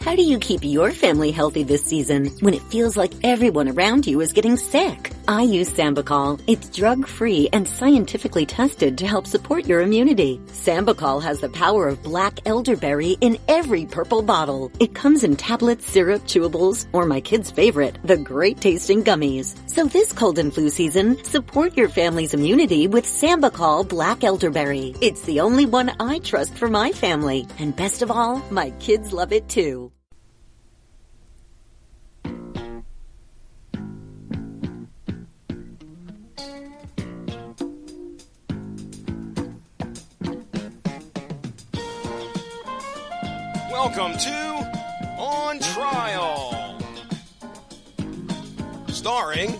How do you keep your family healthy this season when it feels like everyone around you is getting sick? I use Sambicol. It's drug-free and scientifically tested to help support your immunity. Sambicol has the power of black elderberry in every purple bottle. It comes in tablets, syrup, chewables, or my kid's favorite, the great-tasting gummies. So this cold and flu season, support your family's immunity with Sambicol Black Elderberry. It's the only one I trust for my family. And best of all, my kids love it too. Welcome to On Trial, starring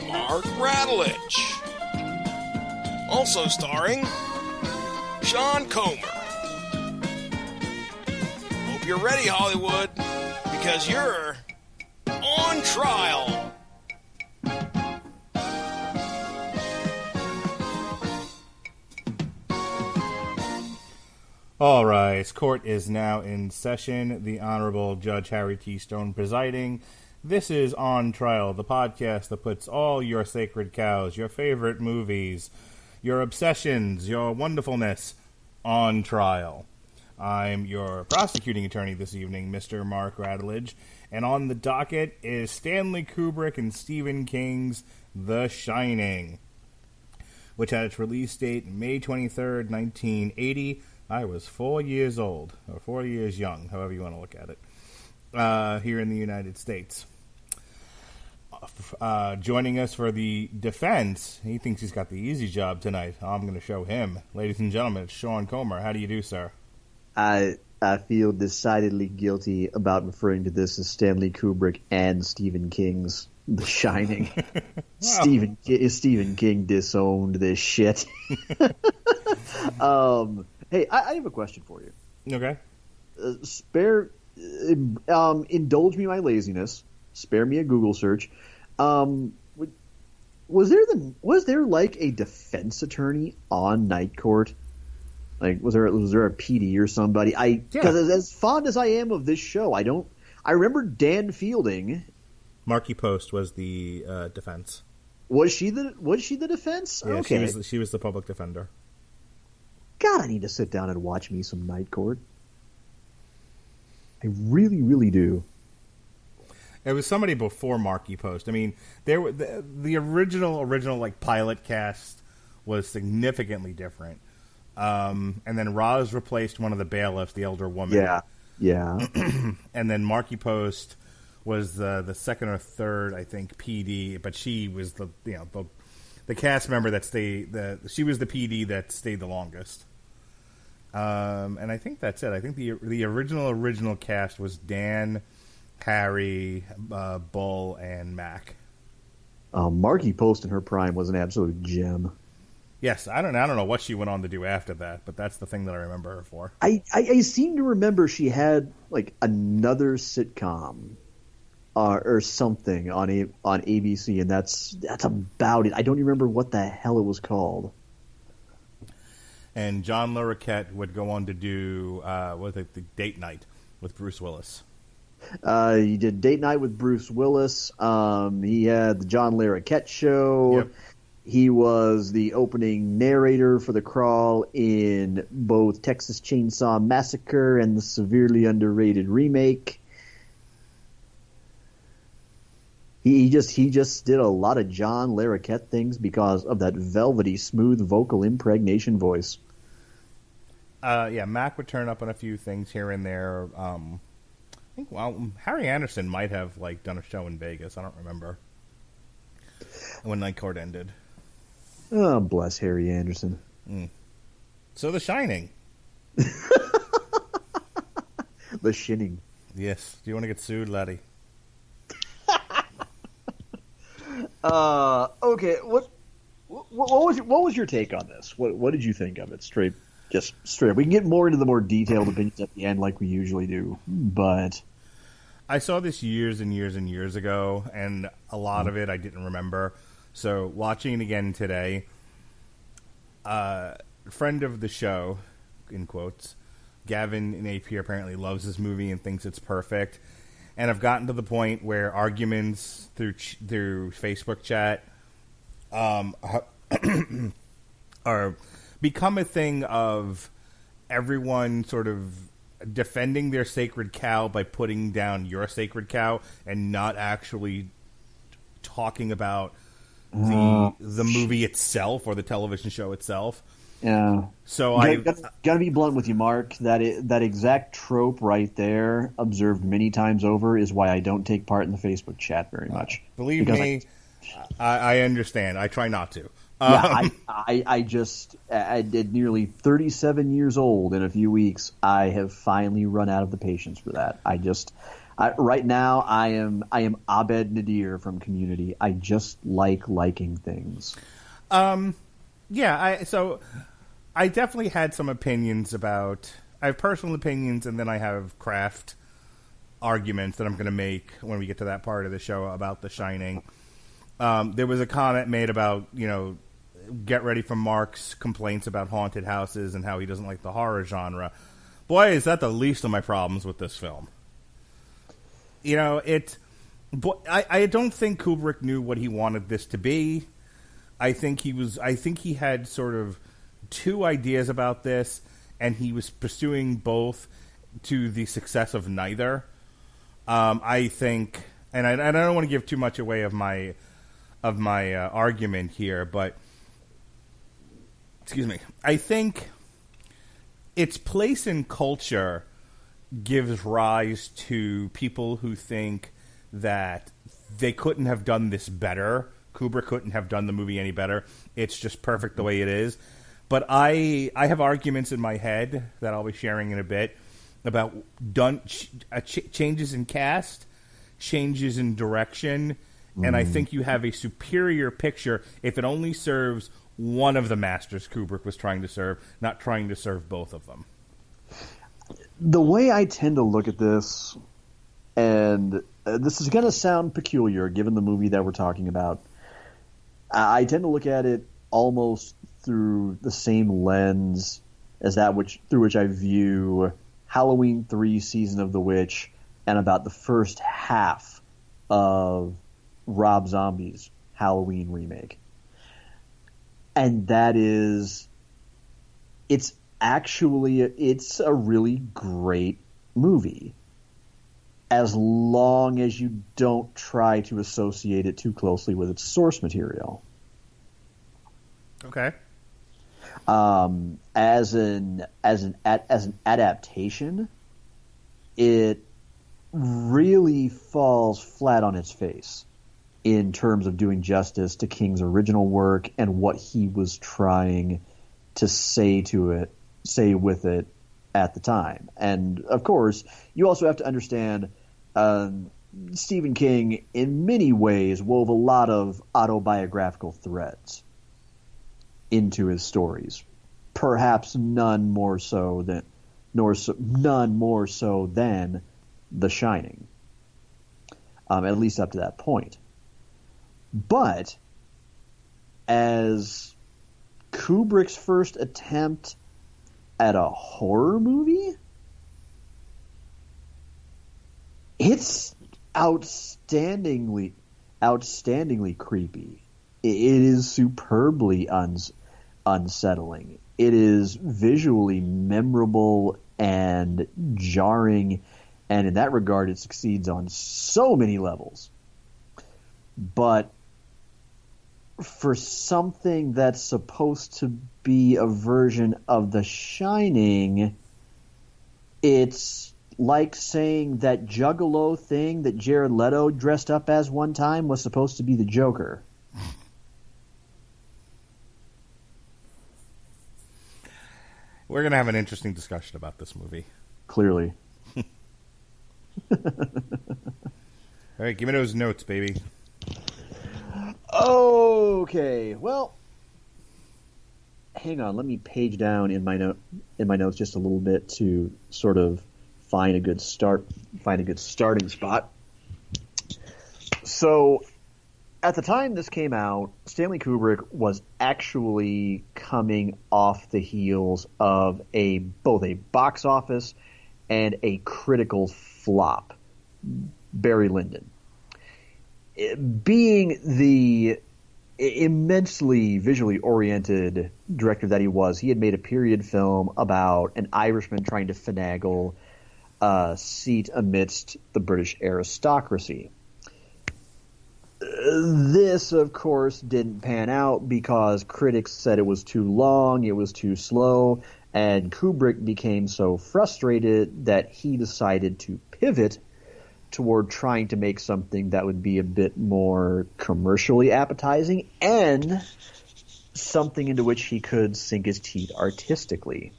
Mark Radulich, also starring Sean Comer. Hope you're ready, Hollywood, because you're on trial. All right, court is now in session. The Honorable Judge Harry T. Stone presiding. This is On Trial, the podcast that puts all your sacred cows, your favorite movies, your obsessions, your wonderfulness on trial. I'm your prosecuting attorney this evening, Mr. Mark Radulich, and on the docket is Stanley Kubrick and Stephen King's The Shining, which had its release date May 23rd, 1980. I was 4 years old, or 4 years young, however you want to look at it, here in the United States. Joining us for the defense, he thinks he's got the easy job tonight. I'm going to show him. Ladies and gentlemen, it's Sean Comer. How do you do, sir? I feel decidedly guilty about referring to this as Stanley Kubrick and Stephen King's The Shining. Well. Stephen King disowned this shit. Hey, I have a question for you. Okay. Indulge me my laziness. Spare me a Google search. Was there like a defense attorney on Night Court? Like, was there a PD or somebody? Because as fond as I am of this show, I remember Dan Fielding. Marky Post was the defense. Was she the defense? Yeah, okay. She was the public defender. God, I need to sit down and watch me some Night Court. I really, really do. It was somebody before Marky Post. I mean, there were the original like pilot cast was significantly different. And then Roz replaced one of the bailiffs, the elder woman. Yeah. And then Marky Post was the second or third, I think, PD, but she was the cast member that stayed. She was the PD that stayed the longest. And I think that's it. I think the original cast was Dan, Harry, Bull, and Mac. Marky Post in her prime was an absolute gem. Yes, I don't know what she went on to do after that, but that's the thing that I remember her for. I seem to remember she had like another sitcom or something on ABC, and that's about it. I don't remember what the hell it was called. And John Larroquette would go on to do the Date Night with Bruce Willis. He did Date Night with Bruce Willis. He had the John Larroquette Show. Yep. He was the opening narrator for The Crawl in both Texas Chainsaw Massacre and the severely underrated remake. He just did a lot of John Larroquette things because of that velvety, smooth vocal impregnation voice. Mac would turn up on a few things here and there. I think Harry Anderson might have done a show in Vegas. I don't remember when Night Court ended. Oh, bless Harry Anderson. So The Shining. The Shining. Yes. Do you want to get sued, laddie? Okay. What was your take on this? What did you think of it? Straight. We can get more into the more detailed opinions at the end, like we usually do. But I saw this years and years and years ago, and a lot of it I didn't remember. So watching it again today, friend of the show, in quotes, Gavin Napier apparently loves this movie and thinks it's perfect. And I've gotten to the point where arguments through Facebook chat are become a thing of everyone sort of defending their sacred cow by putting down your sacred cow and not actually talking about the movie itself or the television show itself. Yeah. So gotta be blunt with you, Mark. That exact trope right there, observed many times over, is why I don't take part in the Facebook chat very much. Believe me, I understand. I try not to. Yeah, I just at nearly 37 years old in a few weeks, I have finally run out of the patience for that. Right now I am Abed Nadir from Community. I just like liking things. Yeah, I definitely had some opinions about. I have personal opinions, and then I have craft arguments that I'm going to make when we get to that part of the show about The Shining. There was a comment made about, get ready for Mark's complaints about haunted houses and how he doesn't like the horror genre. Boy, is that the least of my problems with this film. I don't think Kubrick knew what he wanted this to be. I think he had sort of two ideas about this, and he was pursuing both to the success of neither. I think, and I don't want to give too much away of my argument here, but excuse me, I think its place in culture gives rise to people who think that they couldn't have done this better. Kubrick couldn't have done the movie any better. It's just perfect the way it is. But I have arguments in my head that I'll be sharing in a bit about changes in cast, changes in direction, and I think you have a superior picture if it only serves one of the masters Kubrick was trying to serve, not trying to serve both of them. The way I tend to look at this, and this is going to sound peculiar given the movie that we're talking about, I tend to look at it almost through the same lens as through which I view Halloween 3 Season of the Witch and about the first half of Rob Zombie's Halloween remake. And that is, it's a really great movie as long as you don't try to associate it too closely with its source material. Okay. As an adaptation, it really falls flat on its face in terms of doing justice to King's original work and what he was trying to say with it at the time. And of course, you also have to understand Stephen King in many ways wove a lot of autobiographical threads into his stories, perhaps none more so than The Shining, at least up to that point. But as Kubrick's first attempt at a horror movie, it's outstandingly creepy. It is superbly unsettling. It is visually memorable and jarring, and in that regard, it succeeds on so many levels. But for something that's supposed to be a version of The Shining, it's like saying that Juggalo thing that Jared Leto dressed up as one time was supposed to be the Joker. We're going to have an interesting discussion about this movie. Clearly. All right, give me those notes, baby. Okay, well, hang on. Let me page down in my notes just a little bit to sort of find a good starting spot. So, at the time this came out, Stanley Kubrick was actually coming off the heels of both a box office and a critical flop, Barry Lyndon. Being the immensely visually oriented director that he was, he had made a period film about an Irishman trying to finagle a seat amidst the British aristocracy. This, of course, didn't pan out because critics said it was too long, it was too slow, and Kubrick became so frustrated that he decided to pivot toward trying to make something that would be a bit more commercially appetizing and something into which he could sink his teeth artistically.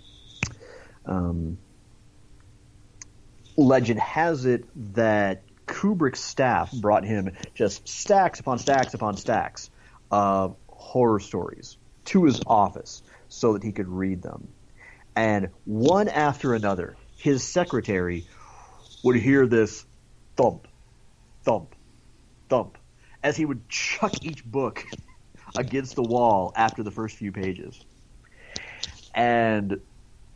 Legend has it that Kubrick's staff brought him just stacks upon stacks upon stacks of horror stories to his office so that he could read them. And one after another, his secretary would hear this thump, thump, thump, as he would chuck each book against the wall after the first few pages. And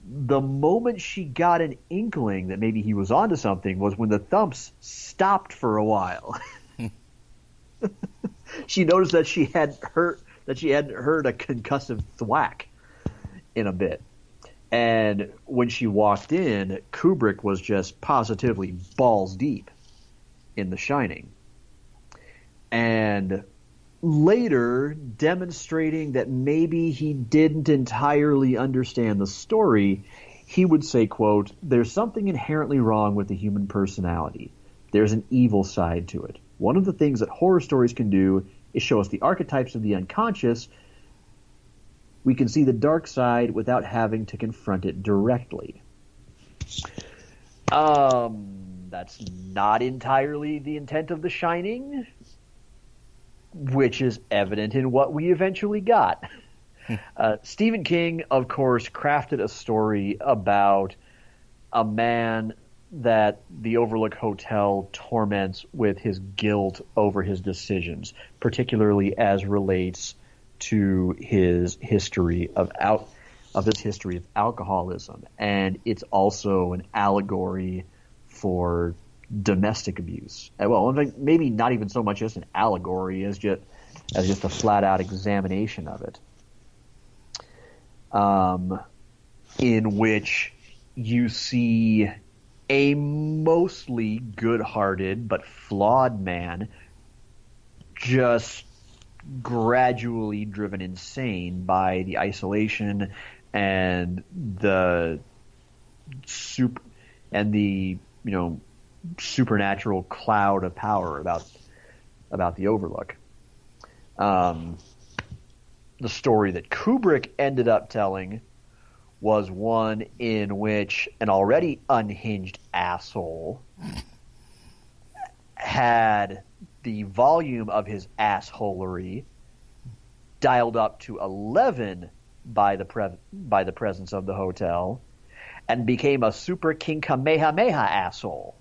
the moment she got an inkling that maybe he was onto something was when the thumps stopped for a while. She noticed that she hadn't heard a concussive thwack in a bit. And when she walked in, Kubrick was just positively balls deep in The Shining. And later, demonstrating that maybe he didn't entirely understand the story, he would say, quote, "There's something inherently wrong with the human personality. There's an evil side to it. One of the things that horror stories can do is show us the archetypes of the unconscious. We can see the dark side without having to confront it directly." That's not entirely the intent of The Shining, which is evident in what we eventually got. Stephen King, of course, crafted a story about a man that the Overlook Hotel torments with his guilt over his decisions, particularly as relates to his history of alcoholism. And it's also an allegory for domestic abuse. Well, maybe not even so much as an allegory as just a flat-out examination of it, in which you see a mostly good-hearted but flawed man just gradually driven insane by the isolation and the supernatural cloud of power about the Overlook. The story that Kubrick ended up telling was one in which an already unhinged asshole had the volume of his assholery dialed up to 11 by the presence of the hotel, and became a super king Kamehameha asshole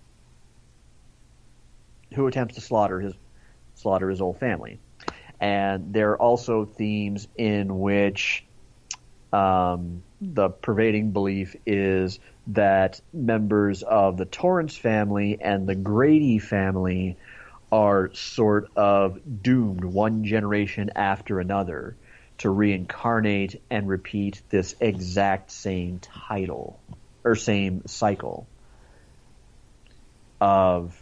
who attempts to slaughter his whole family. And there are also themes in which the pervading belief is that members of the Torrance family and the Grady family are sort of doomed one generation after another to reincarnate and repeat this exact same same cycle of,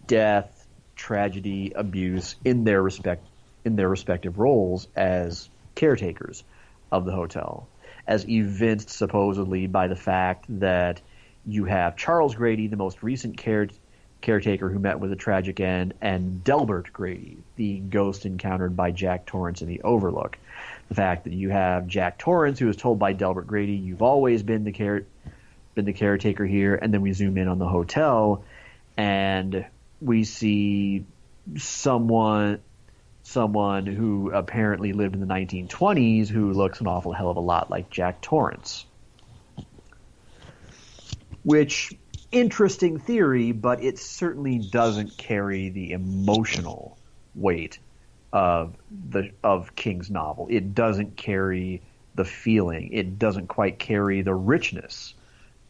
death, tragedy, abuse in their respective roles as caretakers of the hotel, as evinced supposedly by the fact that you have Charles Grady, the most recent caretaker who met with a tragic end, and Delbert Grady, the ghost encountered by Jack Torrance in the Overlook. The fact that you have Jack Torrance, who is told by Delbert Grady, "You've always been the caretaker here," and then we zoom in on the hotel, and we see someone who apparently lived in the 1920s who looks an awful hell of a lot like Jack Torrance. Which interesting theory, but it certainly doesn't carry the emotional weight of King's novel. It doesn't carry the feeling. It doesn't quite carry the richness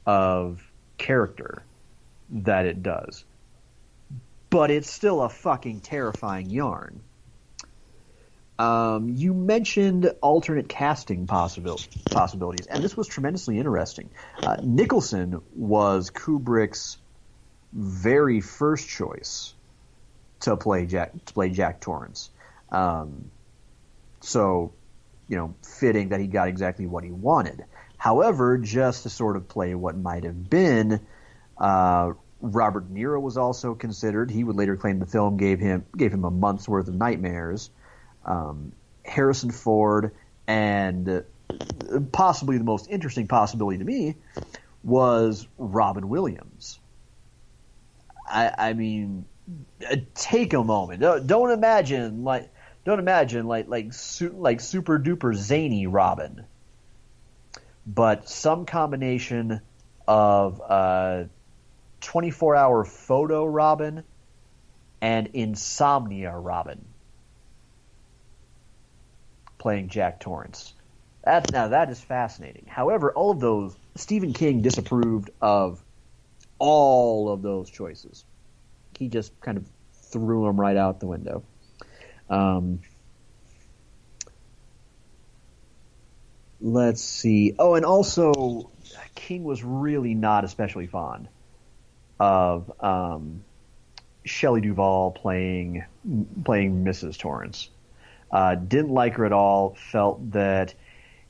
of character that it does. But it's still a fucking terrifying yarn. You mentioned alternate casting possibilities, and this was tremendously interesting. Nicholson was Kubrick's very first choice to play Jack Torrance. So, fitting that he got exactly what he wanted. However, just to sort of play what might have been, Robert De Niro was also considered. He would later claim the film gave him a month's worth of nightmares. Harrison Ford, and possibly the most interesting possibility to me was Robin Williams. I mean, take a moment. Don't imagine like super duper zany Robin, but some combination of 24-hour photo Robin and insomnia Robin playing Jack Torrance. That is fascinating. However, all of those, Stephen King disapproved of all of those choices. He just kind of threw them right out the window. Let's see. Oh, and also, King was really not especially fond of Shelley Duvall playing Mrs. Torrance. Didn't like her at all, felt that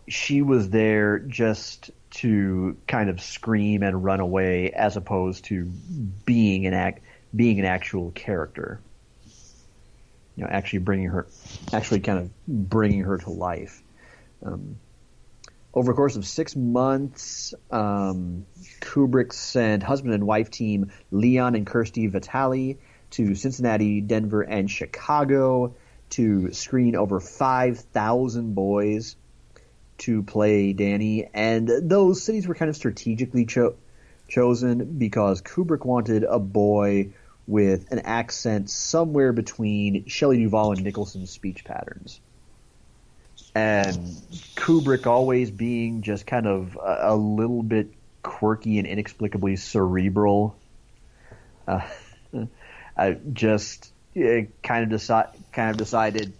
she was there just to kind of scream and run away as opposed to being an actual character. Actually kind of bringing her to life. Over the course of 6 months, Kubrick sent husband and wife team Leon and Kirsty Vitale to Cincinnati, Denver, and Chicago to screen over 5,000 boys to play Danny, and those cities were kind of strategically chosen because Kubrick wanted a boy with an accent somewhere between Shelley Duvall and Nicholson's speech patterns. And Kubrick always being just kind of a little bit quirky and inexplicably cerebral, kind of decided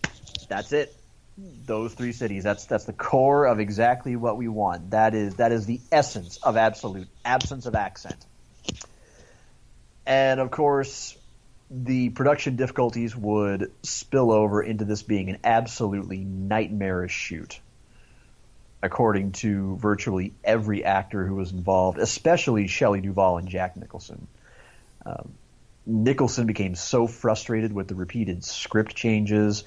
that's it. Those 3 cities. That's the core of exactly what we want. That is the essence of absolute absence of accent. And of course, the production difficulties would spill over into this being an absolutely nightmarish shoot, according to virtually every actor who was involved, especially Shelley Duvall and Jack Nicholson. Nicholson became so frustrated with the repeated script changes,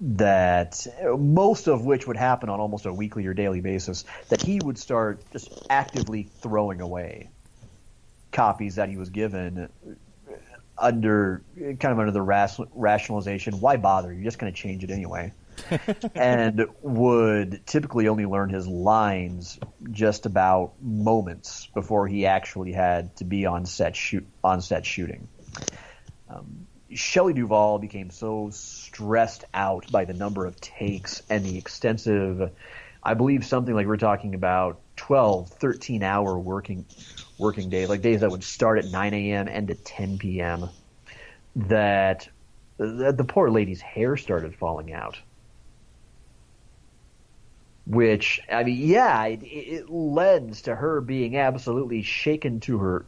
that most of which would happen on almost a weekly or daily basis, that he would start just actively throwing away copies that he was given under the rationalization, why bother? You're just going to change it anyway. And would typically only learn his lines just about moments before he actually had to be on set shooting. Shelley Duvall became so stressed out by the number of takes and the extensive, I believe something like we're talking about 12, 13-hour working days, like days that would start at 9 a.m. and at 10 p.m., that the poor lady's hair started falling out. Which, I mean, yeah, it lends to her being absolutely shaken to her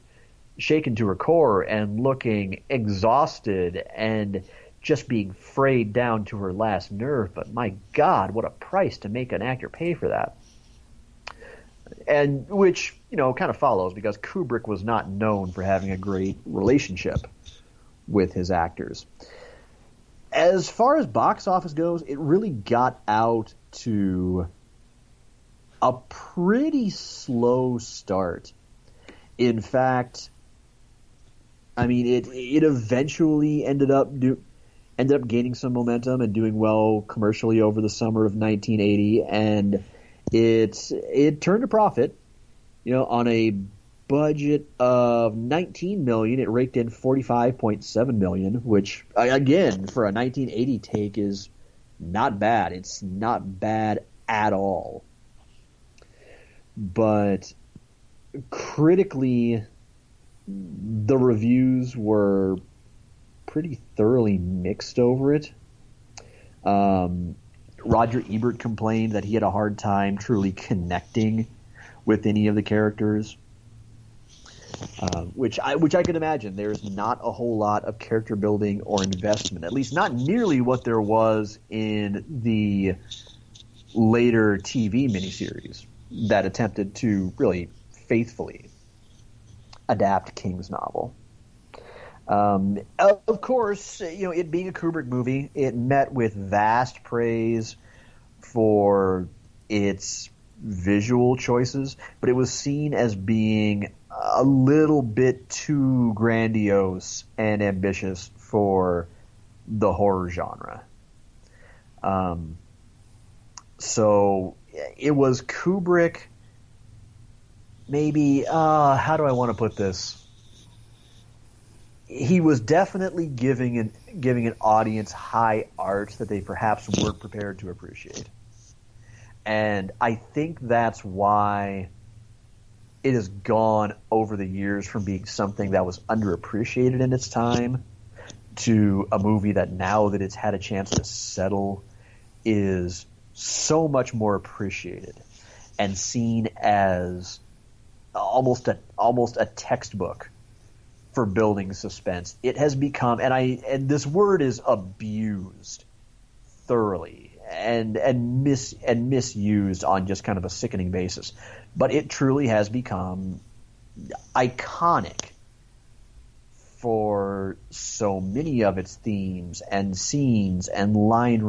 core and looking exhausted and just being frayed down to her last nerve. But my God, what a price to make an actor pay for that. And which, kind of follows because Kubrick was not known for having a great relationship with his actors. As far as box office goes, it really got out to a pretty slow start. In fact, I mean, it eventually ended up gaining some momentum and doing well commercially over the summer of 1980, and it turned a profit, on a budget of $19 million. It raked in $45.7 million, which, again, for a 1980 take is not bad. It's not bad at all. But critically, the reviews were pretty thoroughly mixed over it. Roger Ebert complained that he had a hard time truly connecting with any of the characters, which I can imagine. There's not a whole lot of character building or investment, at least not nearly what there was in the later TV miniseries that attempted to really faithfully adapt King's novel. Of course, it being a Kubrick movie, it met with vast praise for its visual choices, but it was seen as being a little bit too grandiose and ambitious for the horror genre. So it was Kubrick, maybe, how do I want to put this? He was definitely giving an audience high art that they perhaps weren't prepared to appreciate. And I think that's why it has gone over the years from being something that was underappreciated in its time to a movie that, now that it's had a chance to settle, is so much more appreciated and seen as almost a textbook for building suspense. It has become, and this word is abused thoroughly and misused on just kind of a sickening basis, but it truly has become iconic for so many of its themes and scenes and line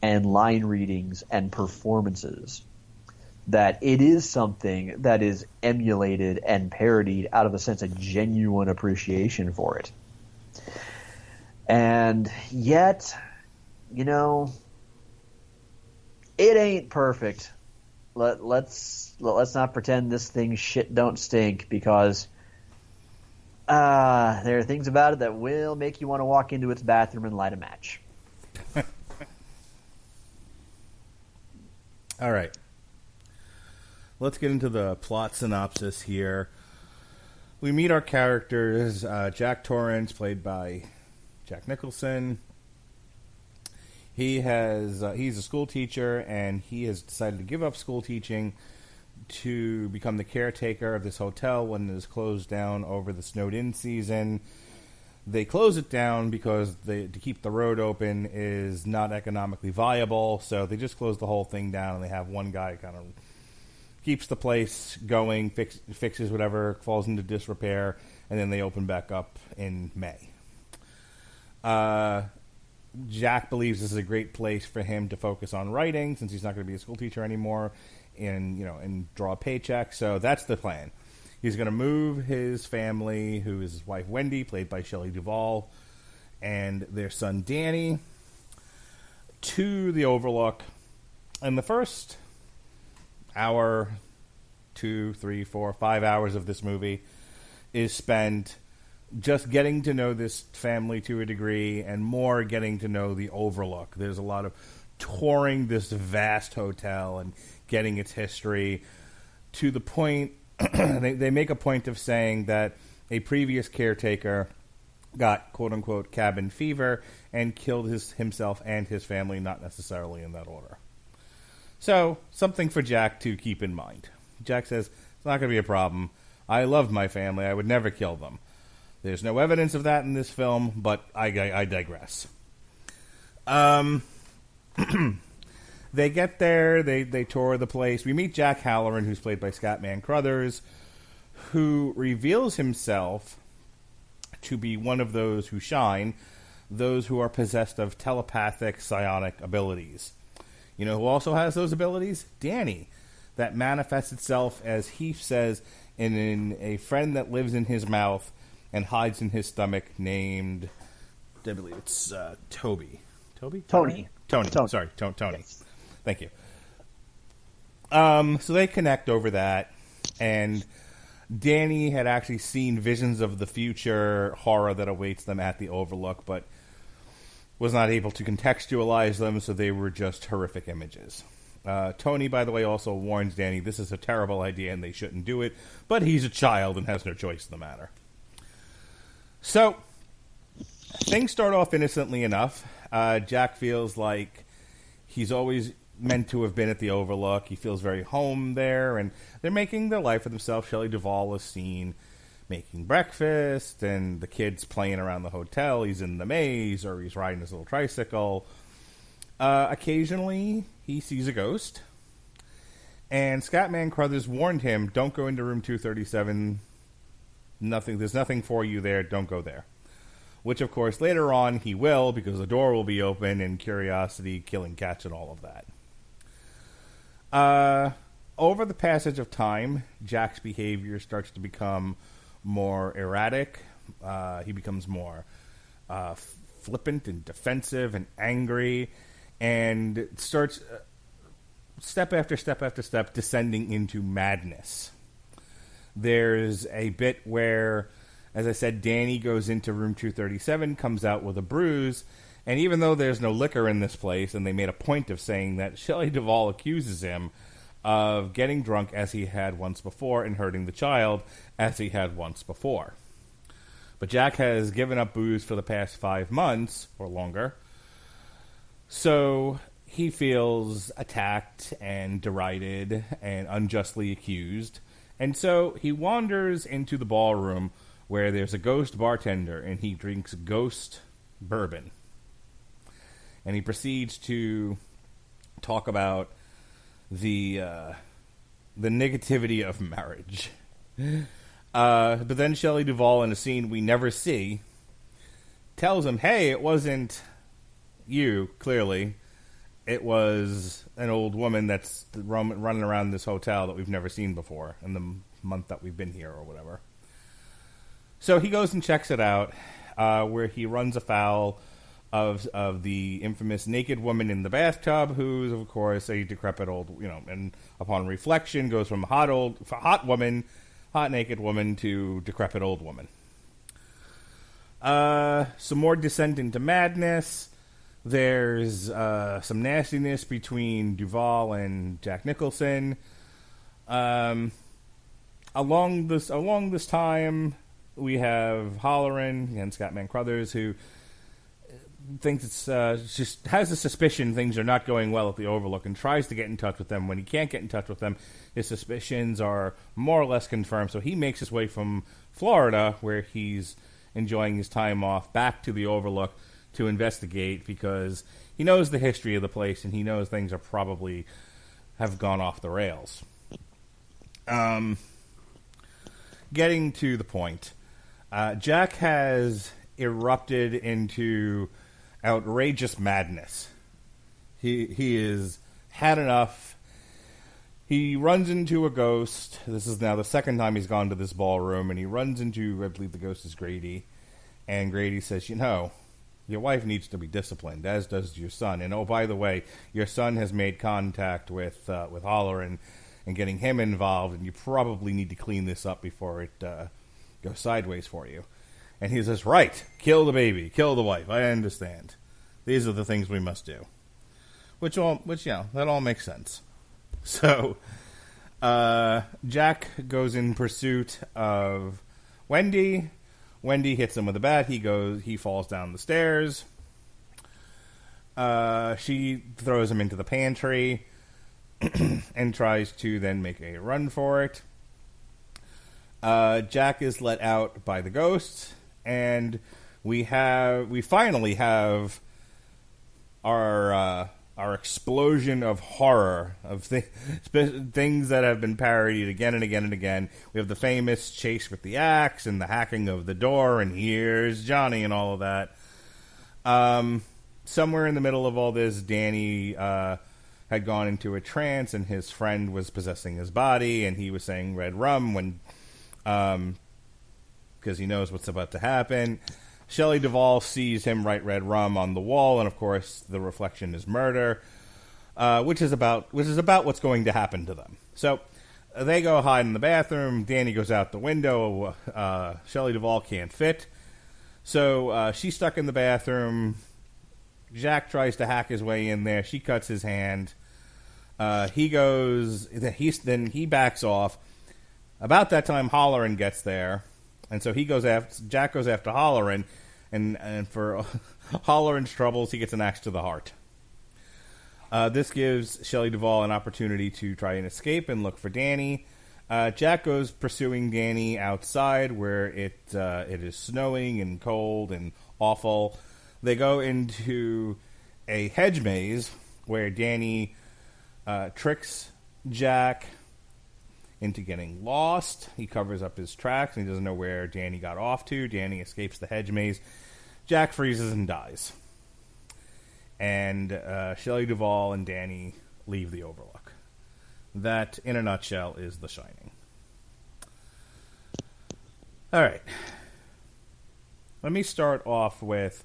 readings and performances, that it is something that is emulated and parodied out of a sense of genuine appreciation for it. And yet, it ain't perfect. Let's not pretend this thing shit don't stink, because there are things about it that will make you want to walk into its bathroom and light a match. All right. Let's get into the plot synopsis here. We meet our characters. Jack Torrance, played by Jack Nicholson. He's a school teacher, and he has decided to give up school teaching to become the caretaker of this hotel when it is closed down over the snowed-in season. They close it down because to keep the road open is not economically viable, so they just close the whole thing down, and they have one guy kind of keeps the place going, fixes whatever falls into disrepair, and then they open back up in May. Jack believes this is a great place for him to focus on writing, since he's not going to be a school teacher anymore, and draw a paycheck. So that's the plan. He's going to move his family, who is his wife Wendy, played by Shelley Duvall, and their son Danny, to the Overlook. And the first hour, 2, 3, 4, 5 hours of this movie is spent just getting to know this family to a degree, and more getting to know the Overlook. There's a lot of touring this vast hotel and getting its history, to the point they make a point of saying that a previous caretaker got quote-unquote cabin fever and killed himself and his family, not necessarily in that order. So, something for Jack to keep in mind. Jack says, it's not going to be a problem. I love my family. I would never kill them. There's no evidence of that in this film, but I digress. They get there, they tour the place. We meet Jack Halloran, who's played by Scatman Crothers, who reveals himself to be one of those who shine, those who are possessed of telepathic psionic abilities. You know who also has those abilities? Danny. That manifests itself, as he says, in a friend that lives in his mouth and hides in his stomach, named, I believe it's Toby. Toby? Tony. Sorry, Tony. Yes. Thank you. So they connect over that, and Danny had actually seen visions of the future horror that awaits them at the Overlook, but was not able to contextualize them, so they were just horrific images. Tony, by the way, also warns Danny this is a terrible idea and they shouldn't do it, but he's a child and has no choice in the matter. So, things start off innocently enough. Jack feels like he's always meant to have been at the Overlook. He feels very home there, and they're making their life for themselves. Shelley Duvall is seen making breakfast, and the kids playing around the hotel. He's in the maze, or he's riding his little tricycle. Occasionally, he sees a ghost, and Scatman Crothers warned him, don't go into room 237. There's nothing for you there. Don't go there. Which, of course, later on he will, because the door will be open, and curiosity, killing cats, and all of that. Over the passage of time, Jack's behavior starts to become more erratic. He becomes more flippant and defensive and angry, and starts step after step after step descending into madness. There's a bit where, as I said, Danny goes into room 237, comes out with a bruise, and even though there's no liquor in this place, and they made a point of saying that, Shelley Duvall accuses him of getting drunk as he had once before and hurting the child as he had once before. But Jack has given up booze for the past 5 months or longer, so he feels attacked and derided and unjustly accused, and so he wanders into the ballroom where there's a ghost bartender, and he drinks ghost bourbon. And he proceeds to talk about the negativity of marriage. But then Shelley Duvall, in a scene we never see, tells him, hey, it wasn't you, clearly. It was an old woman that's running around this hotel that we've never seen before in the month that we've been here or whatever. So he goes and checks it out, where he runs afoul of the infamous naked woman in the bathtub, who's, of course, a decrepit old, and upon reflection goes from hot naked woman to decrepit old woman. Some more descent into madness. There's some nastiness between Duvall and Jack Nicholson. Along this time, we have Halloran and Scatman Crothers, who thinks it's just has a suspicion things are not going well at the Overlook and tries to get in touch with them. When he can't get in touch with them, his suspicions are more or less confirmed. So he makes his way from Florida, where he's enjoying his time off, back to the Overlook to investigate, because he knows the history of the place and he knows things are probably have gone off the rails. Getting to the point, Jack has erupted into outrageous madness. He has had enough. He runs into a ghost. This is now the second time he's gone to this ballroom, and he runs into, I believe the ghost is Grady, and Grady says, your wife needs to be disciplined, as does your son. And oh, by the way, your son has made contact with Halloran and getting him involved, and you probably need to clean this up before it goes sideways for you. And he says, right, kill the baby, kill the wife. I understand. These are the things we must do. Which that all makes sense. So, Jack goes in pursuit of Wendy. Wendy hits him with a bat. He falls down the stairs. She throws him into the pantry and tries to then make a run for it. Jack is let out by the ghosts, and we finally have our explosion of horror of things that have been parodied again and again and again. We have the famous chase with the axe and the hacking of the door, and here's Johnny and all of that. Somewhere in the middle of all this, Danny had gone into a trance, and his friend was possessing his body, and he was saying red rum when, because he knows what's about to happen. Shelley Duvall sees him write red rum on the wall, and of course the reflection is murder, which is about what's going to happen to them. So they go hide in the bathroom. Danny goes out the window. Shelley Duvall can't fit. So she's stuck in the bathroom. Jack tries to hack his way in there. She cuts his hand. He backs off. About that time, Halloran gets there. And so Jack goes after Halloran. And for Halloran's troubles, he gets an axe to the heart. This gives Shelley Duvall an opportunity to try and escape and look for Danny. Jack goes pursuing Danny outside where it is snowing and cold and awful. They go into a hedge maze where Danny tricks Jack into getting lost. He covers up his tracks and he doesn't know where Danny got off to. Danny escapes the hedge maze. Jack freezes and dies. And Shelley Duvall and Danny leave the Overlook. That, in a nutshell, is The Shining. All right. Let me start off with,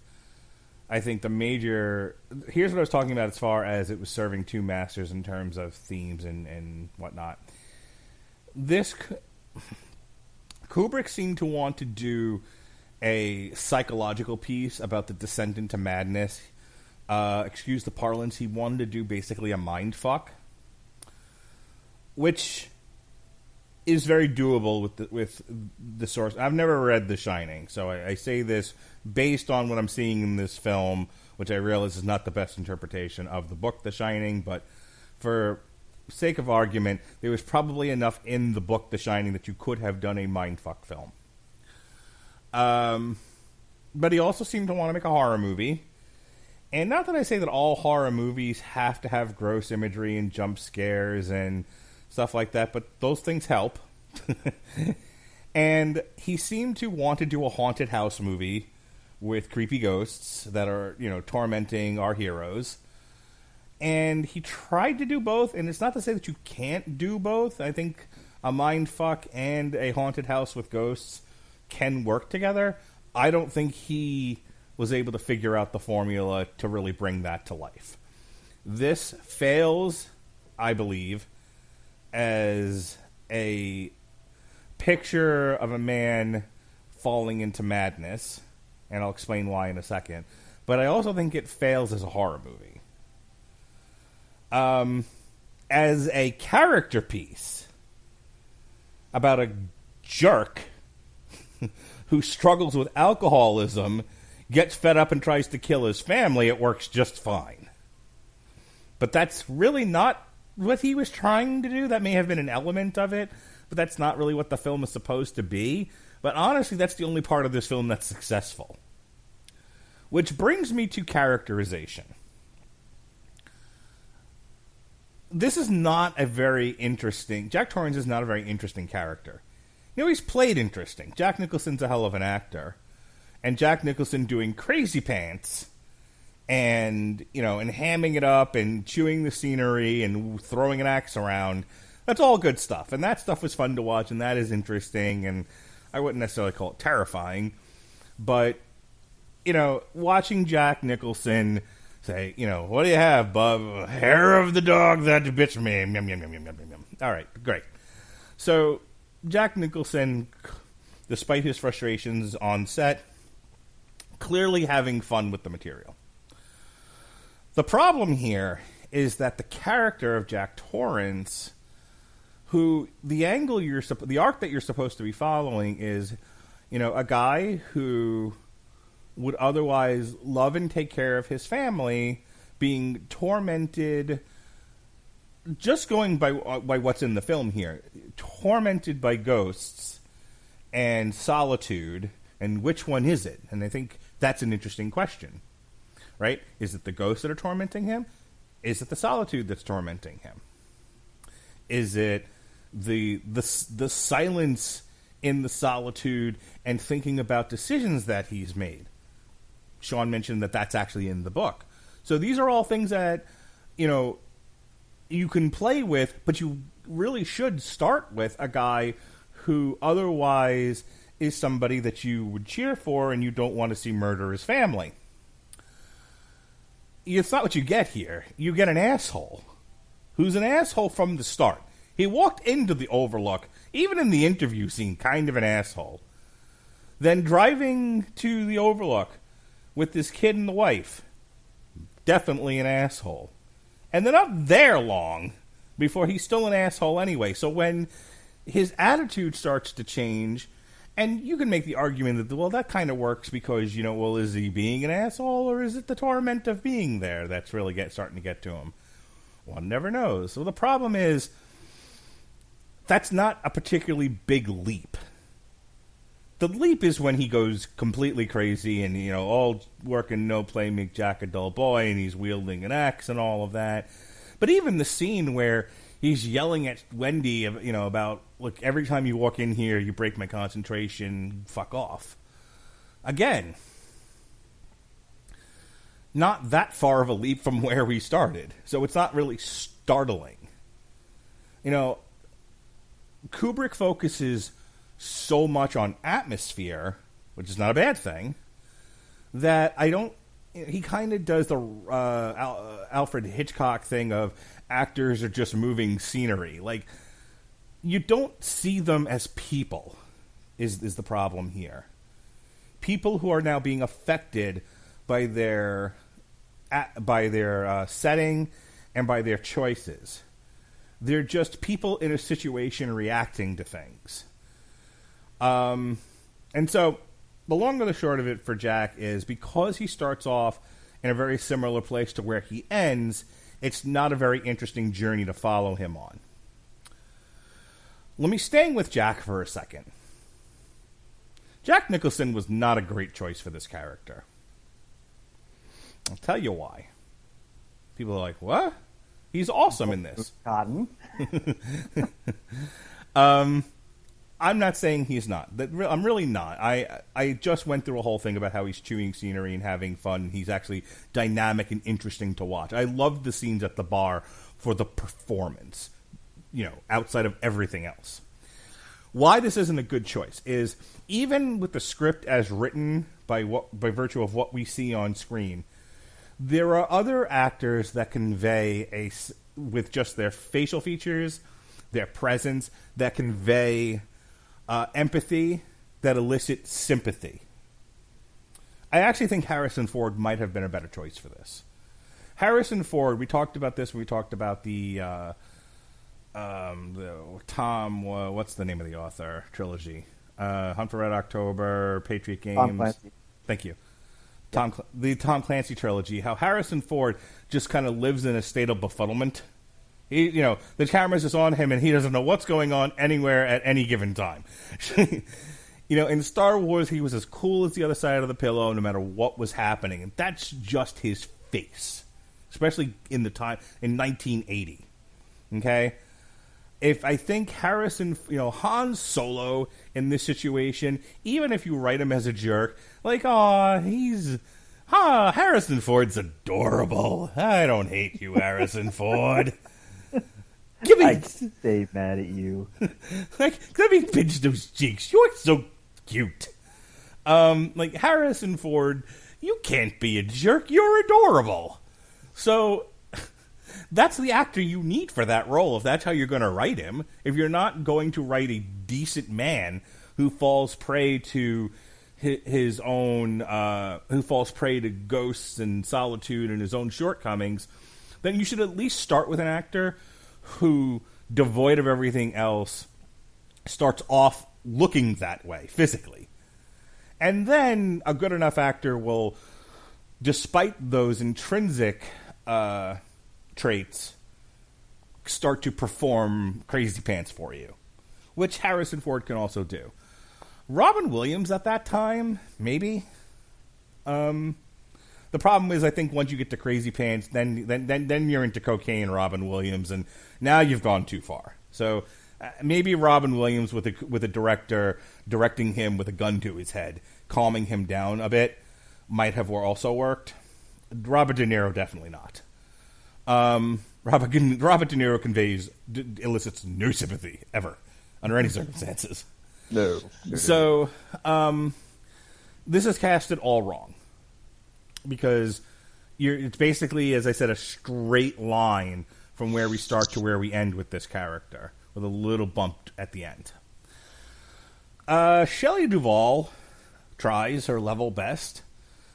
I think, the major... Here's what I was talking about as far as it was serving two masters in terms of themes and whatnot. Kubrick seemed to want to do a psychological piece about the descent into madness. Excuse the parlance, he wanted to do basically a mind fuck, which is very doable with the source. I've never read The Shining, so I say this based on what I'm seeing in this film, which I realize is not the best interpretation of the book The Shining, but for sake of argument, there was probably enough in the book The Shining that you could have done a mindfuck film. But he also seemed to want to make a horror movie. And not that I say that all horror movies have to have gross imagery and jump scares and stuff like that, but those things help. And he seemed to want to do a haunted house movie with creepy ghosts that are, tormenting our heroes. And he tried to do both, and it's not to say that you can't do both. I think a mindfuck and a haunted house with ghosts can work together. I don't think he was able to figure out the formula to really bring that to life. This fails, I believe, as a picture of a man falling into madness, and I'll explain why in a second. But I also think it fails as a horror movie. As a character piece about a jerk who struggles with alcoholism, gets fed up and tries to kill his family, it works just fine. But that's really not what he was trying to do. That may have been an element of it, but that's not really what the film is supposed to be. But honestly, that's the only part of this film that's successful. Which brings me to characterization. This is not a very interesting... Jack Torrance is not a very interesting character. He's played interesting. Jack Nicholson's a hell of an actor. And Jack Nicholson doing crazy pants and, and hamming it up and chewing the scenery and throwing an axe around, that's all good stuff. And that stuff was fun to watch, and that is interesting, and I wouldn't necessarily call it terrifying. But, watching Jack Nicholson say, what do you have, bub? Hair of the dog that bit me. Yum, yum, yum, yum, yum, yum. All right, great. So, Jack Nicholson, despite his frustrations on set, clearly having fun with the material. The problem here is that the character of Jack Torrance, who the arc that you're supposed to be following is, a guy who would otherwise love and take care of his family, being tormented, just going by what's in the film here, tormented by ghosts and solitude, and which one is it? And I think that's an interesting question, right? Is it the ghosts that are tormenting him? Is it the solitude that's tormenting him? Is it the silence in the solitude and thinking about decisions that he's made? Sean mentioned that that's actually in the book. So these are all things that, you can play with, but you really should start with a guy who otherwise is somebody that you would cheer for and you don't want to see murder his family. It's not what you get here. You get an asshole who's an asshole from the start. He walked into the Overlook, even in the interview scene, kind of an asshole. Then driving to the Overlook with this kid and the wife, definitely an asshole. And they're not there long before he's still an asshole anyway. So when his attitude starts to change, and you can make the argument that, well, that kind of works because, well, is he being an asshole or is it the torment of being there that's really starting to get to him? One never knows. So the problem is, that's not a particularly big leap. The leap is when he goes completely crazy and, all work and no play make Jack a dull boy, and he's wielding an axe and all of that. But even the scene where he's yelling at Wendy, about, look, every time you walk in here, you break my concentration, fuck off. Again, not that far of a leap from where we started. So it's not really startling. Kubrick focuses so much on atmosphere, which is not a bad thing, that he kind of does the Alfred Hitchcock thing of actors are just moving scenery. Like, you don't see them as people is the problem here. People who are now being affected by their setting and by their choices. They're just people in a situation reacting to things. And so the long and the short of it for Jack is, because he starts off in a very similar place to where he ends, it's not a very interesting journey to follow him on. Let me stay with Jack for a second. Jack Nicholson was not a great choice for this character. I'll tell you why. People are like, what? He's awesome in this. Cotton. I'm not saying he's not. I'm really not. I just went through a whole thing about how he's chewing scenery and having fun. He's actually dynamic and interesting to watch. I loved the scenes at the bar for the performance, outside of everything else. Why this isn't a good choice is, even with the script as written by virtue of what we see on screen, there are other actors that convey with just their facial features, their presence, that convey empathy, that elicit sympathy. I actually think Harrison Ford might have been a better choice for this. Harrison Ford, we talked about this when we talked about the Tom, what's the name of the author trilogy? Hunt for Red October, Patriot Games. Tom Clancy. Thank you. The Tom Clancy trilogy, how Harrison Ford just kind of lives in a state of befuddlement. He, the camera's just on him and he doesn't know what's going on anywhere at any given time. In Star Wars, he was as cool as the other side of the pillow no matter what was happening. And that's just his face, especially in 1980. Okay? If I think Han Solo in this situation, even if you write him as a jerk, like, Harrison Ford's adorable. I don't hate you, Harrison Ford. I stay mad at you. Let me pinch those cheeks. You're so cute. Harrison Ford, you can't be a jerk. You're adorable. So that's the actor you need for that role, if that's how you're going to write him. If you're not going to write a decent man who falls prey to his own, who falls prey to ghosts and solitude and his own shortcomings, then you should at least start with an actor who, devoid of everything else, starts off looking that way, physically. And then a good enough actor will, despite those intrinsic traits, start to perform crazy pants for you, which Harrison Ford can also do. Robin Williams at that time, maybe. The problem is, I think once you get to crazy pants, then you're into cocaine, Robin Williams, and now you've gone too far. So maybe Robin Williams with a director directing him with a gun to his head, calming him down a bit, might have also worked. Robert De Niro, definitely not. Robert De Niro elicits no sympathy ever under any circumstances. No. So this is casted all wrong. Because it's basically, as I said, a straight line from where we start to where we end with this character. with a little bump at the end. Shelley Duvall tries her level best.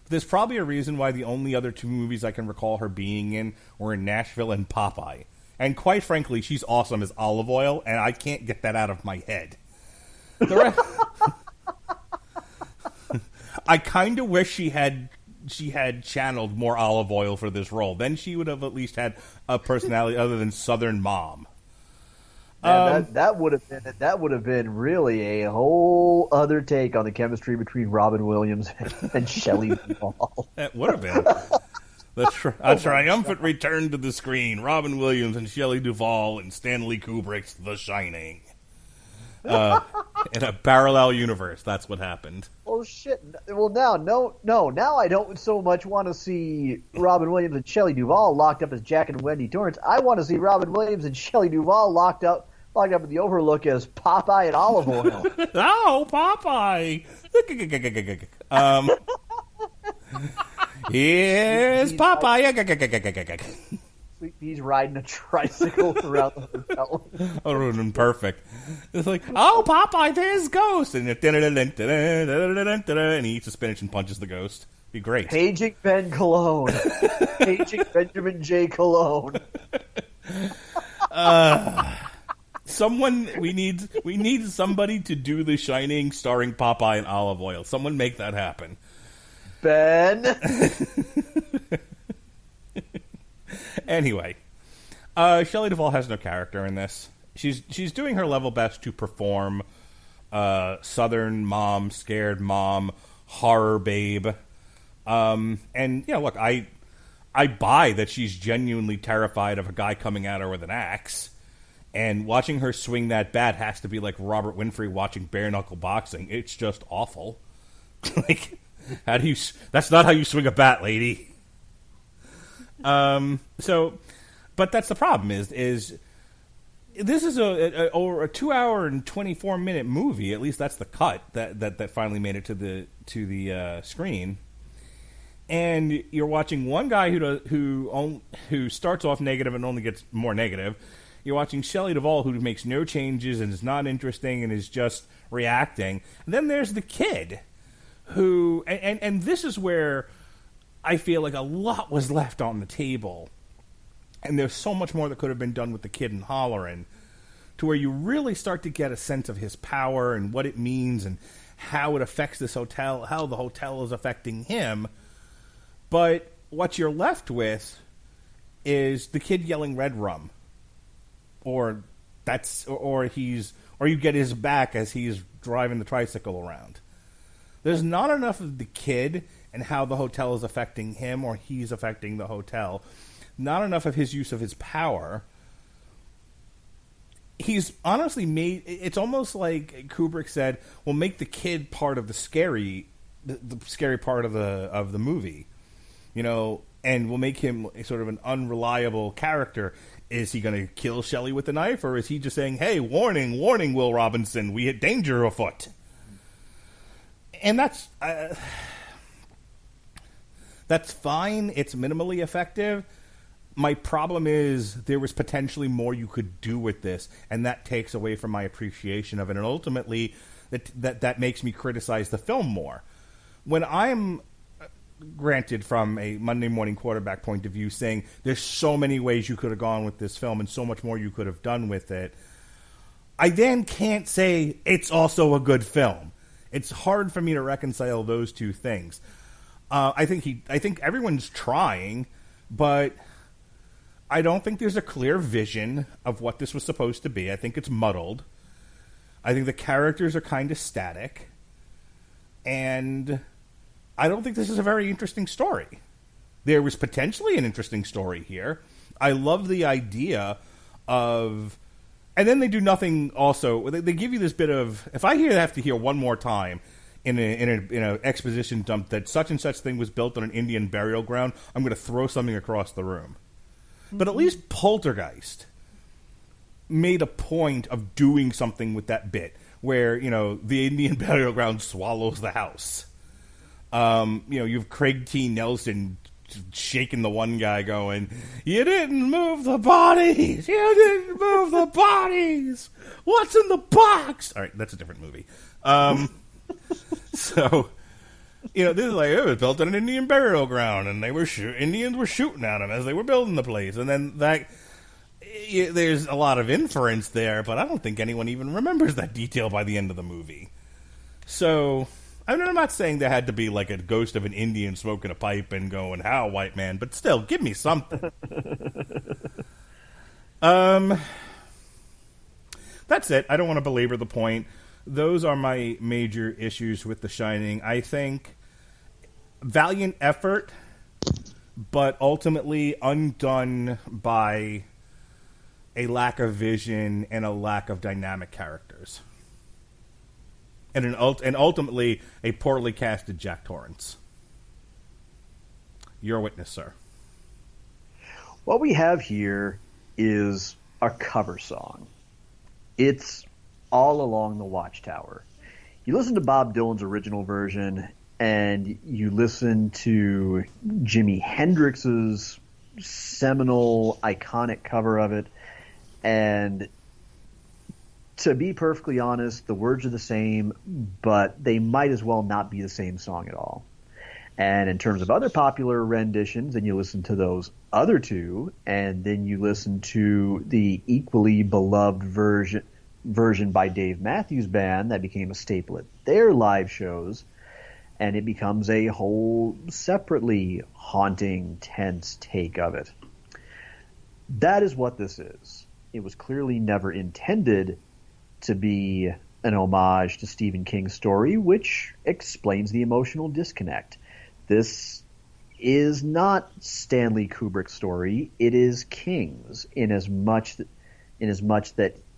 There's probably a reason why the only other two movies I can recall her being in were in Nashville and Popeye. And quite frankly, she's awesome as Olive Oyl, and I can't get that out of my head. I kind of wish she had channeled more Olive Oyl for this role. Then she would have at least had a personality other than Southern Mom. That would have been really a whole other take on the chemistry between Robin Williams and Shelley Duvall. That would have been a triumphant return to the screen. Robin Williams and Shelley Duvall and Stanley Kubrick's The Shining. In a parallel universe, that's what happened. Oh shit! Well, now I don't so much want to see Robin Williams and Shelley Duvall locked up as Jack and Wendy Torrance. I want to see Robin Williams and Shelley Duvall locked up in the Overlook as Popeye and Olive Oyl. Oh, Popeye! Here's Popeye. He's riding a tricycle around the hotel. Oh, it would have been perfect. It's like, oh, Popeye, there's Ghost. And he eats the spinach and punches the ghost. Be great. Paging Ben Cologne. Paging Benjamin J. Cologne. We need somebody to do The Shining starring Popeye and Olive Oyl. Someone make that happen. Ben. Anyway, Shelley Duvall has no character in this. She's doing her level best to perform Southern mom, scared mom, horror babe. And yeah, look, I buy that she's genuinely terrified of a guy coming at her with an axe. And watching her swing that bat has to be like Robert Winfrey watching bare knuckle boxing. It's just awful. Like, that's not how you swing a bat, lady. But that's the problem is this is a 2-hour and 24-minute movie. At least that's the cut that finally made it to the screen. And you're watching one guy who starts off negative and only gets more negative. You're watching Shelley Duvall, who makes no changes and is not interesting and is just reacting. And then there's the kid, who and this is where I feel like a lot was left on the table, and there's so much more that could have been done with the kid in Hollerin', to where you really start to get a sense of his power and what it means and how it affects this hotel, how the hotel is affecting him. But what you're left with is the kid yelling "Red Rum," or you get his back as he's driving the tricycle around. There's not enough of the kid and how the hotel is affecting him or he's affecting the hotel. Not enough of his use of his power. He's honestly made... It's almost like Kubrick said, "We'll make the kid part of the scary part of the movie. You know, and we'll make him sort of an unreliable character. Is he going to kill Shelley with a knife, or is he just saying, hey, warning, warning, Will Robinson, we hit danger afoot?" And that's fine. It's minimally effective. My problem is there was potentially more you could do with this, and that takes away from my appreciation of it. And ultimately, that makes me criticize the film more. When I'm, granted from a Monday morning quarterback point of view, saying there's so many ways you could have gone with this film and so much more you could have done with it, I then can't say it's also a good film. It's hard for me to reconcile those two things. I think everyone's trying, but I don't think there's a clear vision of what this was supposed to be. I think it's muddled. I think the characters are kind of static. And I don't think this is a very interesting story. There was potentially an interesting story here. I love the idea of... And then they do nothing also. They give you this bit of... If I have to hear one more time in an exposition dump that such and such thing was built on an Indian burial ground, I'm going to throw something across the room. But at least Poltergeist made a point of doing something with that bit where, you know, the Indian burial ground swallows the house. You know, you have Craig T. Nelson shaking the one guy going, "You didn't move the bodies! You didn't move the bodies! What's in the box?" All right, that's a different movie. So, this is like, it was built on an Indian burial ground, and Indians were shooting at them as they were building the place. And then there's a lot of inference there, but I don't think anyone even remembers that detail by the end of the movie. So, I'm not saying there had to be like a ghost of an Indian smoking a pipe and going, "How, white man?" But still, give me something. That's it. I don't want to belabor the point. Those are my major issues with The Shining. I think valiant effort, but ultimately undone by a lack of vision and a lack of dynamic characters. And ultimately a poorly casted Jack Torrance. Your witness, sir. What we have here is a cover song. It's All Along the Watchtower. You listen to Bob Dylan's original version, and you listen to Jimi Hendrix's seminal, iconic cover of it, and to be perfectly honest, the words are the same, but they might as well not be the same song at all. And in terms of other popular renditions, then you listen to those other two, and then you listen to the equally beloved version by Dave Matthews Band that became a staple at their live shows, and it becomes a whole separately haunting, tense take of it. That is what this is. It was clearly never intended to be an homage to Stephen King's story, which explains the emotional disconnect. This is not Stanley Kubrick's story. It is King's, in as much that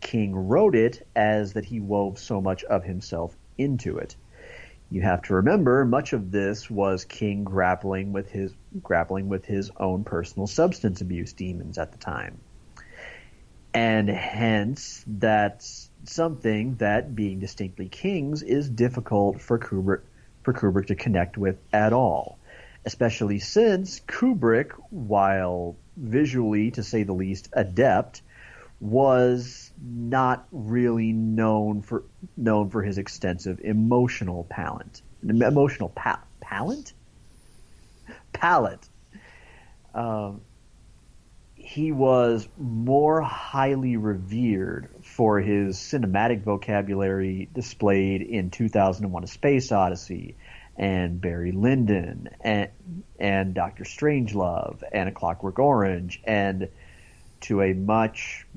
King wrote it as that he wove so much of himself into it. You have to remember, much of this was King grappling with his own personal substance abuse demons at the time. And hence, that's something that, being distinctly King's, is difficult for Kubrick to connect with at all, especially since Kubrick, while visually, to say the least, adept, was not really known for his extensive emotional palette. He was more highly revered for his cinematic vocabulary displayed in 2001: A Space Odyssey and Barry Lyndon and Dr. Strangelove and A Clockwork Orange, and to a much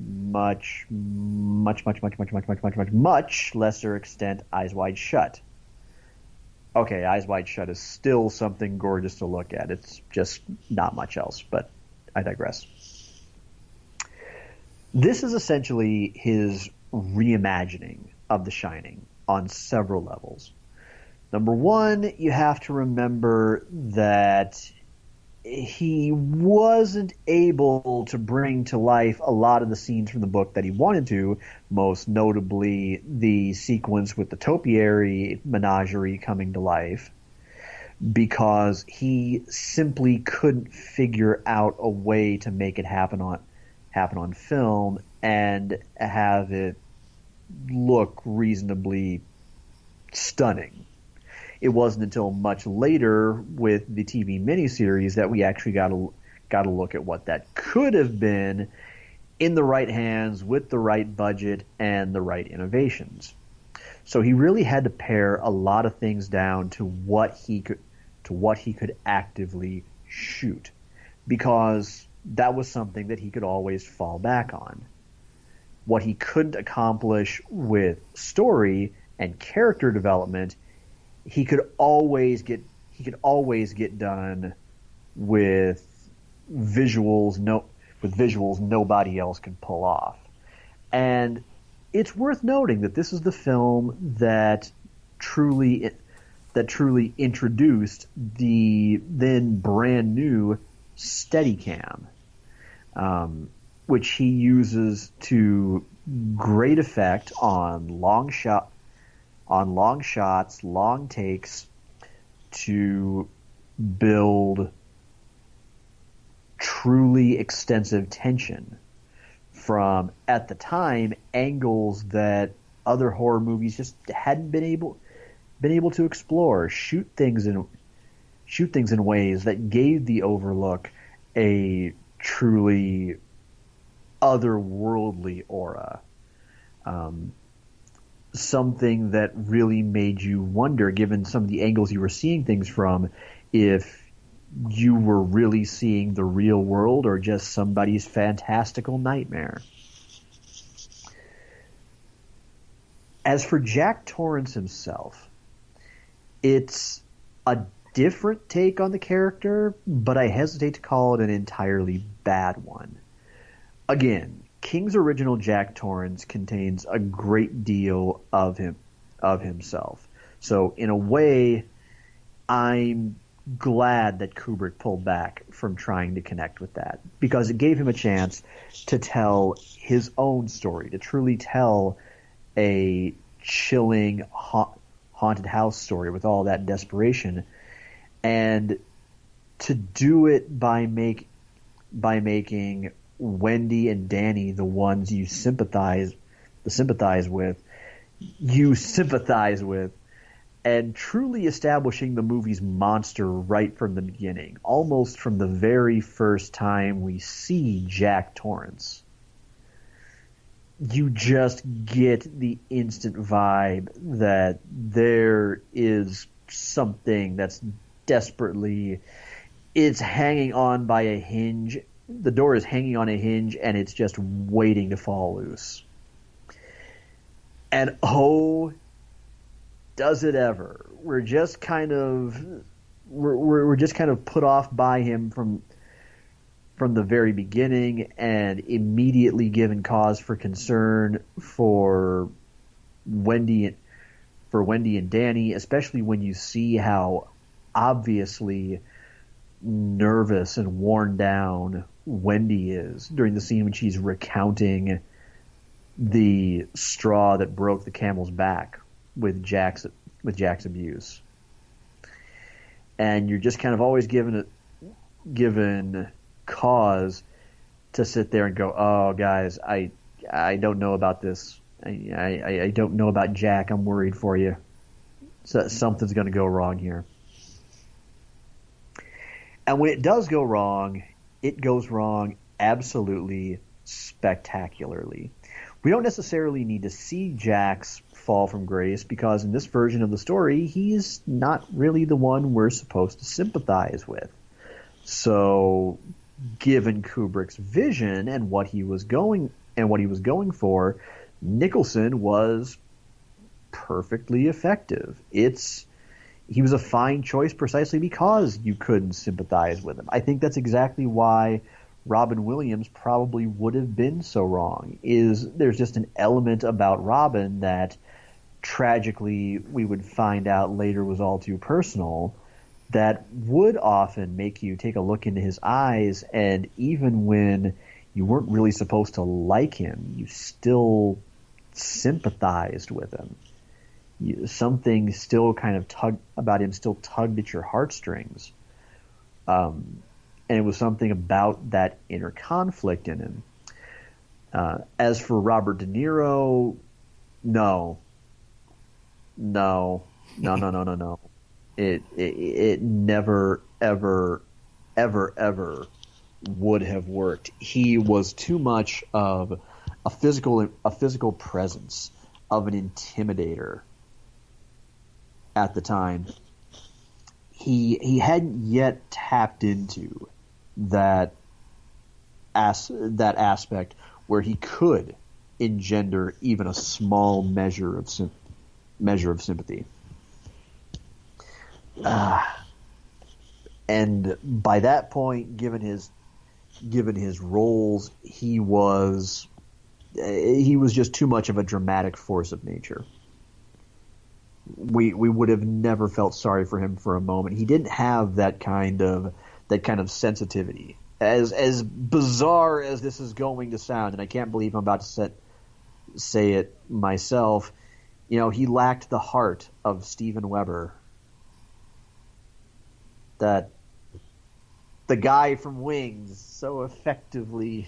lesser extent, Eyes Wide Shut. Okay, Eyes Wide Shut is still something gorgeous to look at. It's just not much else, but I digress. This is essentially his reimagining of The Shining on several levels. Number one, you have to remember that he wasn't able to bring to life a lot of the scenes from the book that he wanted to, most notably the sequence with the topiary menagerie coming to life, because he simply couldn't figure out a way to make it happen on film and have it look reasonably stunning. It wasn't until much later with the TV miniseries that we actually got to look at what that could have been in the right hands with the right budget and the right innovations. So he really had to pare a lot of things down to what he could actively shoot, because that was something that he could always fall back on. What he couldn't accomplish with story and character development, he could always get done with visuals nobody else can pull off. And it's worth noting that this is the film that truly introduced the then brand new Steadicam, which he uses to great effect on long shots, long takes, to build truly extensive tension from, at the time, angles that other horror movies just hadn't been able to explore. Shoot things in ways that gave the Overlook a truly otherworldly aura. Something that really made you wonder, given some of the angles you were seeing things from, if you were really seeing the real world or just somebody's fantastical nightmare. As for Jack Torrance himself, it's a different take on the character, but I hesitate to call it an entirely bad one. Again, King's original Jack Torrance contains a great deal of himself. So in a way, I'm glad that Kubrick pulled back from trying to connect with that, because it gave him a chance to tell his own story, to truly tell a chilling haunted house story with all that desperation, and to do it by making Wendy and Danny the ones you sympathize with, and truly establishing the movie's monster right from the beginning, almost from the very first time we see Jack Torrance. You just get the instant vibe that there is something that's desperately, it's hanging on by a hinge. The door is hanging on a hinge and it's just waiting to fall loose. And oh, does it ever. We're just kind of put off by him from the very beginning, and immediately given cause for concern for Wendy and Danny, especially when you see how obviously nervous and worn down Wendy is during the scene when she's recounting the straw that broke the camel's back with Jack's abuse. And you're just kind of always given cause to sit there and go, oh, guys, I don't know about this. I don't know about Jack. I'm worried for you. So something's going to go wrong here. And when it does go wrong, it goes wrong absolutely spectacularly. We don't necessarily need to see Jack's fall from grace, because in this version of the story, he's not really the one we're supposed to sympathize with. So, given Kubrick's vision and what he was going for, Nicholson was perfectly effective. He was a fine choice precisely because you couldn't sympathize with him. I think that's exactly why Robin Williams probably would have been so wrong. There's just an element about Robin that tragically we would find out later was all too personal, that would often make you take a look into his eyes, and even when you weren't really supposed to like him, you still sympathized with him. Something still kind of tugged at your heartstrings. And it was something about that inner conflict in him. As for Robert De Niro, no. It never, ever, ever, ever would have worked. He was too much of a physical presence, of an intimidator at the time. He hadn't yet tapped into that aspect where he could engender even a small measure of sympathy. And by that point, given his roles, he was just too much of a dramatic force of nature. We would have never felt sorry for him for a moment. He didn't have that kind of sensitivity. As bizarre as this is going to sound, and I can't believe I'm about to say it myself, he lacked the heart of Steven Weber. That the guy from Wings, so effectively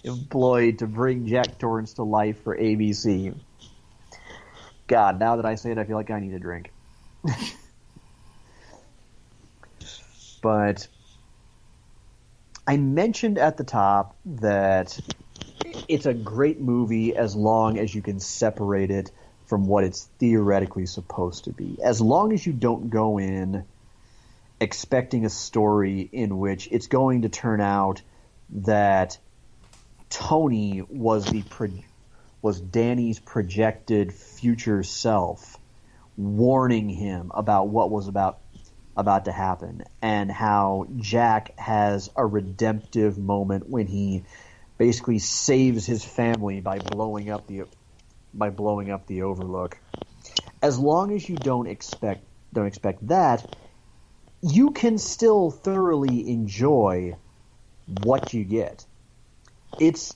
employed to bring Jack Torrance to life for ABC. God, now that I say it, I feel like I need a drink. But I mentioned at the top that it's a great movie as long as you can separate it from what it's theoretically supposed to be. As long as you don't go in expecting a story in which it's going to turn out that Tony was Danny's projected future self, warning him about what was about to happen, and how Jack has a redemptive moment when he basically saves his family by blowing up the Overlook. As long as you don't expect that, you can still thoroughly enjoy what you get. It's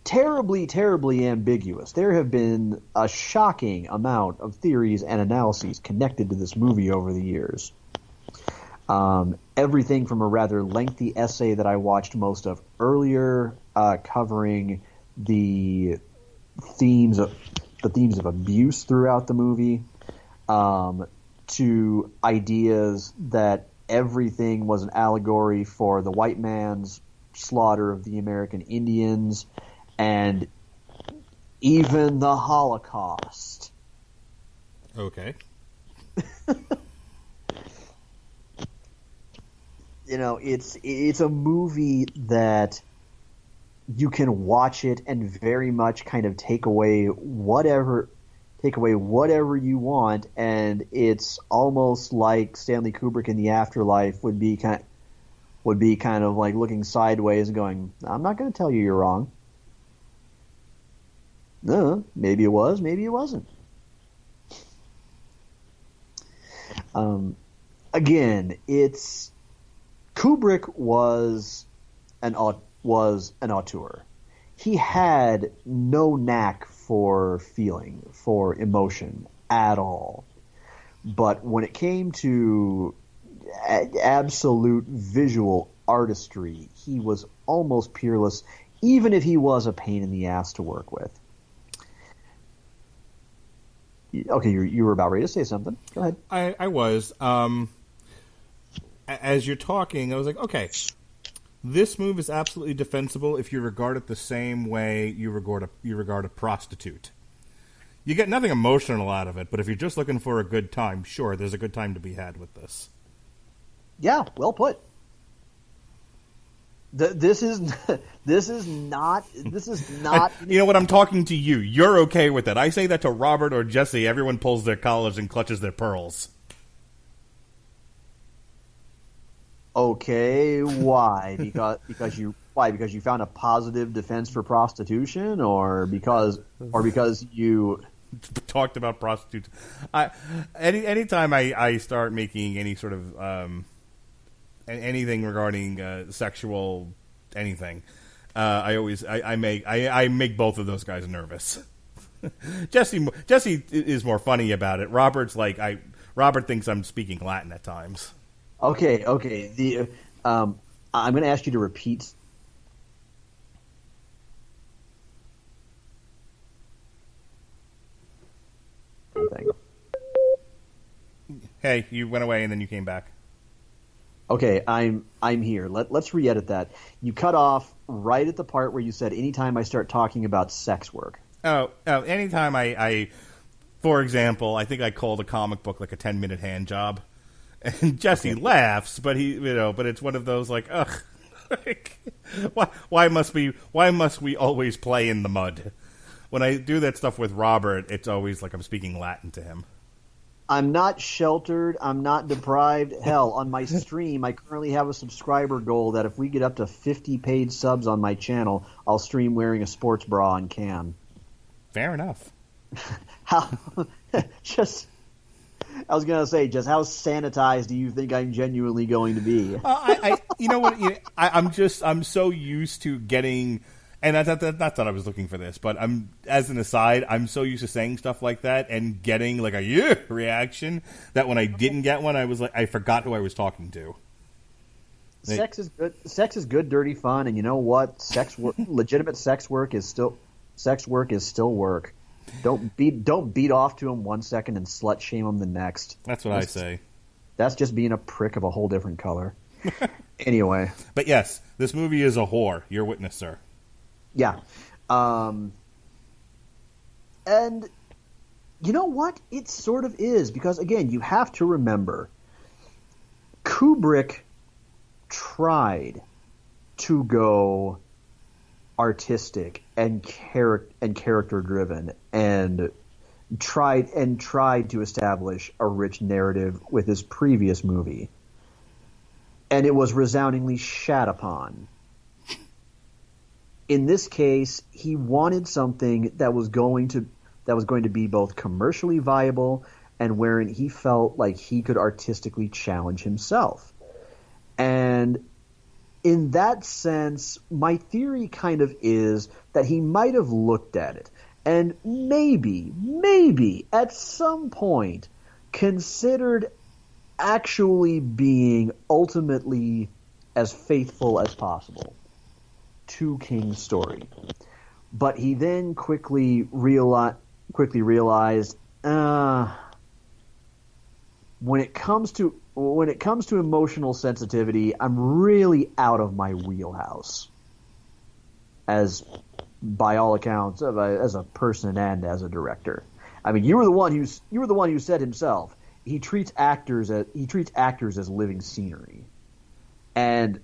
terribly, terribly ambiguous. There have been a shocking amount of theories and analyses connected to this movie over the years. Everything from a rather lengthy essay that I watched most of earlier, covering the themes of abuse throughout the movie, to ideas that everything was an allegory for the white man's slaughter of the American Indians, and even the Holocaust. Okay. You know, it's a movie that you can watch it and very much kind of take away whatever you want, and it's almost like Stanley Kubrick in The Afterlife would be kind of like looking sideways and going, "I'm not going to tell you you're wrong." No, maybe it was, maybe it wasn't. Again, Kubrick was an auteur. He had no knack for feeling, for emotion at all. But when it came to absolute visual artistry, he was almost peerless, even if he was a pain in the ass to work with. Okay, you were about ready to say something. Go ahead. I was. As you're talking, I was like, okay, this move is absolutely defensible if you regard it the same way you regard a prostitute. You get nothing emotional out of it, but if you're just looking for a good time, sure, there's a good time to be had with this. Yeah, well put. This is not. You know what? I'm talking to you. You're okay with it. I say that to Robert or Jesse. Everyone pulls their collars and clutches their pearls. Okay, why? Because you found a positive defense for prostitution, or because you talked about prostitutes. Anytime I start making any sort of anything regarding sexual anything, I make both of those guys nervous. Jesse is more funny about it. Robert thinks I'm speaking Latin at times. Okay. I'm going to ask you to repeat. Thing. Hey, you went away and then you came back. Okay, I'm here. Let's re-edit that. You cut off right at the part where you said, "Anytime I start talking about sex work." Oh, anytime I for example, I think I called a comic book like a 10-minute hand job. And Jesse laughs, but but it's one of those like, ugh, like, why must we always play in the mud? When I do that stuff with Robert, it's always like I'm speaking Latin to him. I'm not sheltered. I'm not deprived. Hell, on my stream, I currently have a subscriber goal that if we get up to 50 paid subs on my channel, I'll stream wearing a sports bra on cam. Fair enough. I was going to say, just how sanitized do you think I'm genuinely going to be? You know what? I'm so used to getting, and not that I was looking for this, but as an aside, I'm so used to saying stuff like that and getting like a yeah reaction that when I didn't get one, I was like, I forgot who I was talking to. Sex is good. Sex is good, dirty fun, and you know what? Legitimate sex work is still work. Don't beat off to him 1 second and slut shame him the next. That's what I say. That's just being a prick of a whole different color. Anyway. But yes, this movie is a whore. You're witness, sir. Yeah. And you know what? It sort of is, because again, you have to remember, Kubrick tried to go artistic and character driven and tried to establish a rich narrative with his previous movie, and it was resoundingly shat upon. In this case, he wanted something that was going to be both commercially viable and wherein he felt like he could artistically challenge himself. And in that sense, my theory kind of is that he might have looked at it and maybe at some point considered actually being ultimately as faithful as possible to King's story. But he then quickly realized when it comes to emotional sensitivity, I'm really out of my wheelhouse, as by all accounts, as a person and as a director. I mean, you were the one who said himself he treats actors as living scenery, and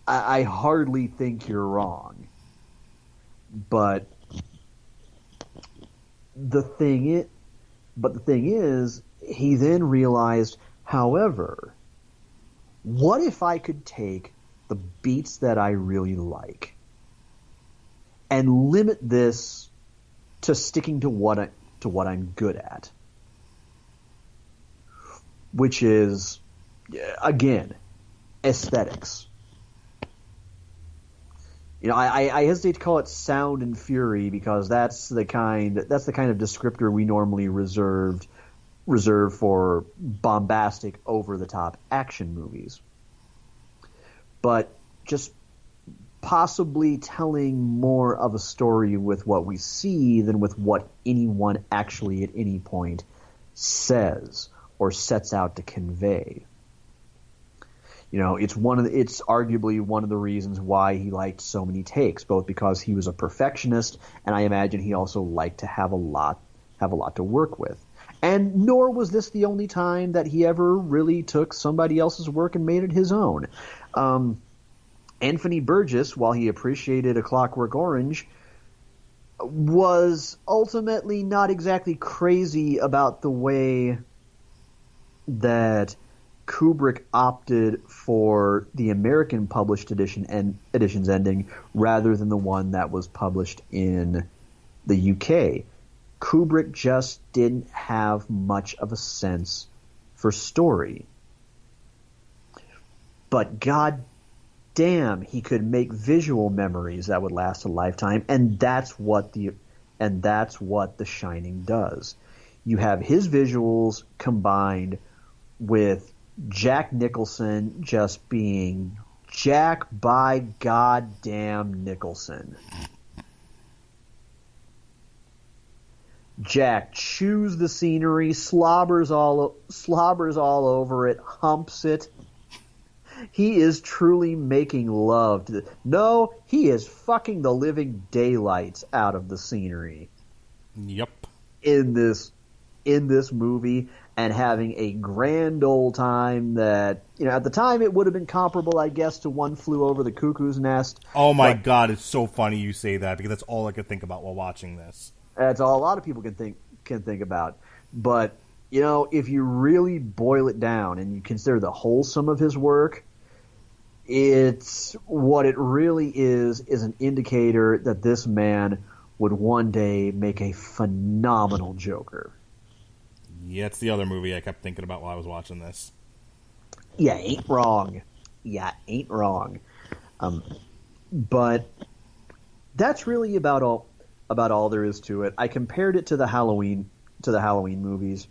I hardly think you're wrong. But the thing is, he then realized, however, what if I could take the beats that I really like and limit this to sticking to what I'm good at, which is, again, aesthetics. You know, I hesitate to call it sound and fury because that's the kind of descriptor we normally reserve for bombastic, over-the-top action movies. But just possibly telling more of a story with what we see than with what anyone actually at any point says or sets out to convey. You know, it's arguably one of the reasons why he liked so many takes, both because he was a perfectionist, and I imagine he also liked to have a lot to work with. And nor was this the only time that he ever really took somebody else's work and made it his own. Anthony Burgess, while he appreciated A Clockwork Orange, was ultimately not exactly crazy about the way that Kubrick opted for the American published edition's ending rather than the one that was published in the UK. Kubrick just didn't have much of a sense for story. But god damn, he could make visual memories that would last a lifetime, and that's what The Shining does. You have his visuals combined with Jack Nicholson just being Jack by goddamn Nicholson. Jack chews the scenery, slobbers all over it, humps it. He is truly making love to No, he is fucking the living daylights out of the scenery. Yep. In this movie, and having a grand old time that, you know, at the time it would have been comparable, I guess, to One Flew Over the Cuckoo's Nest. Oh my God, it's so funny you say that, because that's all I could think about while watching this. That's all a lot of people can think about. But, you know, if you really boil it down and you consider the wholesome of his work, it's what it really is an indicator that this man would one day make a phenomenal Joker. Yeah, it's the other movie I kept thinking about while I was watching this. Yeah, ain't wrong. But that's really about all there is to it. I compared it to the Halloween movies.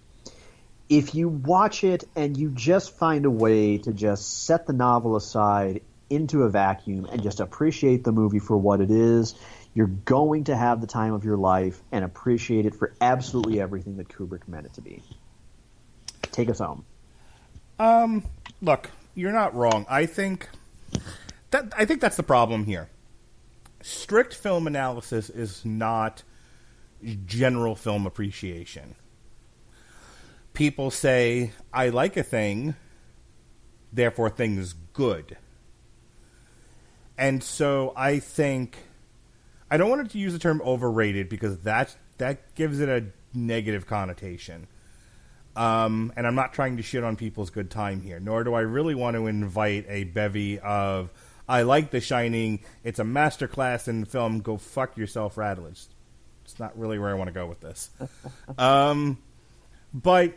if you watch it and you just find a way to just set the novel aside into a vacuum and just appreciate the movie for what it is, you're going to have the time of your life and appreciate it for absolutely everything that Kubrick meant it to be. Take us home. Look, you're not wrong. I think that's the problem here. Strict film analysis is not general film appreciation. People say, I like a thing, therefore thing is good. And so I think, I don't want to use the term overrated because that gives it a negative connotation. And I'm not trying to shit on people's good time here, nor do I really want to invite a bevy of, I like The Shining, it's a masterclass in film, go fuck yourself, Radulich. It's not really where I want to go with this. But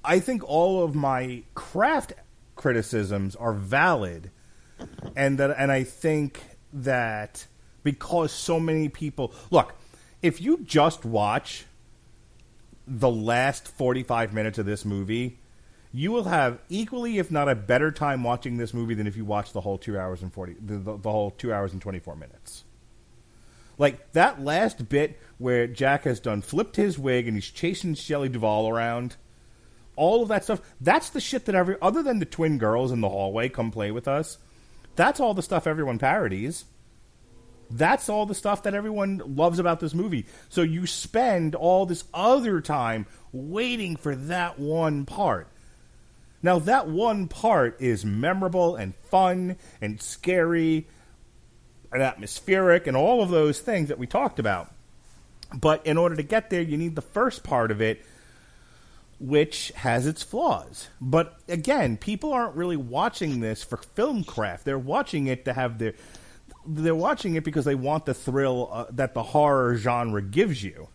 I think all of my craft criticisms are valid, and I think that because so many people... Look, if you just watch the last 45 minutes of this movie, you will have equally, if not a better time watching this movie than if you watch the whole 2 hours and the whole 2 hours and 24 minutes. Like, that last bit where Jack has done flipped his wig and he's chasing Shelley Duvall around, all of that stuff, that's the shit that other than the twin girls in the hallway come play with us, that's all the stuff everyone parodies. That's all the stuff that everyone loves about this movie. So you spend all this other time waiting for that one part. Now, that one part is memorable and fun and scary and atmospheric and all of those things that we talked about. But in order to get there, you need the first part of it, which has its flaws. But again, people aren't really watching this for film craft. They're watching it to have they're watching it because they want the thrill that the horror genre gives you.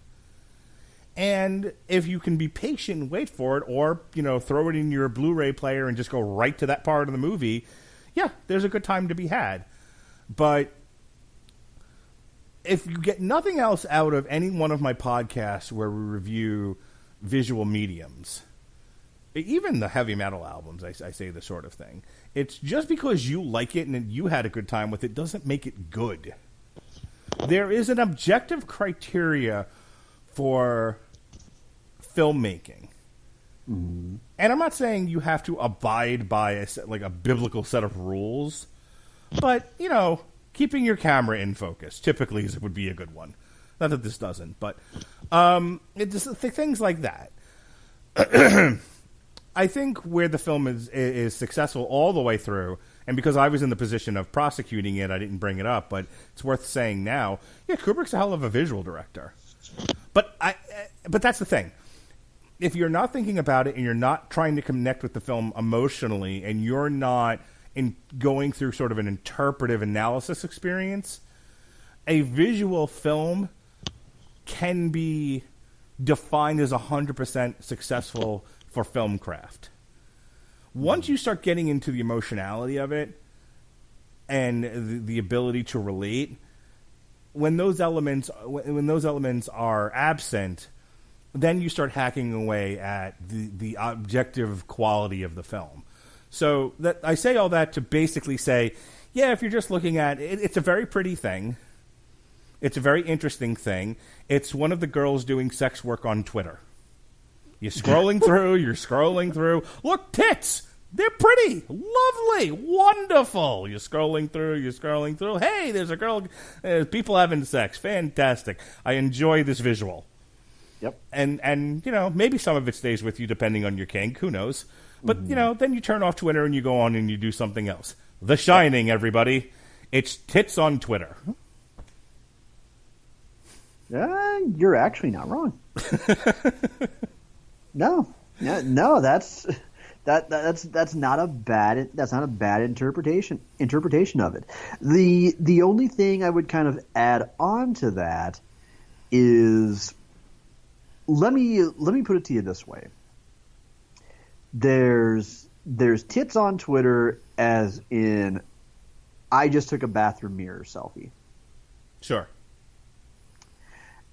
And if you can be patient and wait for it, or, throw it in your Blu-ray player and just go right to that part of the movie, yeah, there's a good time to be had. But if you get nothing else out of any one of my podcasts where we review visual mediums, even the heavy metal albums, I say this sort of thing, it's just because you like it and you had a good time with it doesn't make it good. There is an objective criteria for filmmaking. Mm-hmm. And I'm not saying you have to abide by a biblical set of rules, but, keeping your camera in focus typically would be a good one. Not that this doesn't, but things like that. I think where the film is successful all the way through, and because I was in the position of prosecuting it, I didn't bring it up, but it's worth saying now. Yeah, Kubrick's a hell of a visual director. But that's the thing. If you're not thinking about it and you're not trying to connect with the film emotionally, and you're not going through sort of an interpretive analysis experience, a visual film can be defined as 100% successful for film craft. Once you start getting into the emotionality of it and the ability to relate, when those elements are absent, then you start hacking away at the objective quality of the film. So that I say all that to basically say, yeah, if you're just looking at it, it's a very pretty thing. It's a very interesting thing. It's one of the girls doing sex work on Twitter. You're scrolling through. Look, tits! They're pretty, lovely, wonderful. You're scrolling through. Hey, there's a girl, people having sex. Fantastic. I enjoy this visual. Yep. And maybe some of it stays with you depending on your kink. Who knows? But, then you turn off Twitter and you go on and you do something else. The Shining, everybody. It's tits on Twitter. You're actually not wrong. No, that's not a bad interpretation of it. The only thing I would kind of add on to that is, let me put it to you this way. There's tits on Twitter, as in, I just took a bathroom mirror selfie. Sure.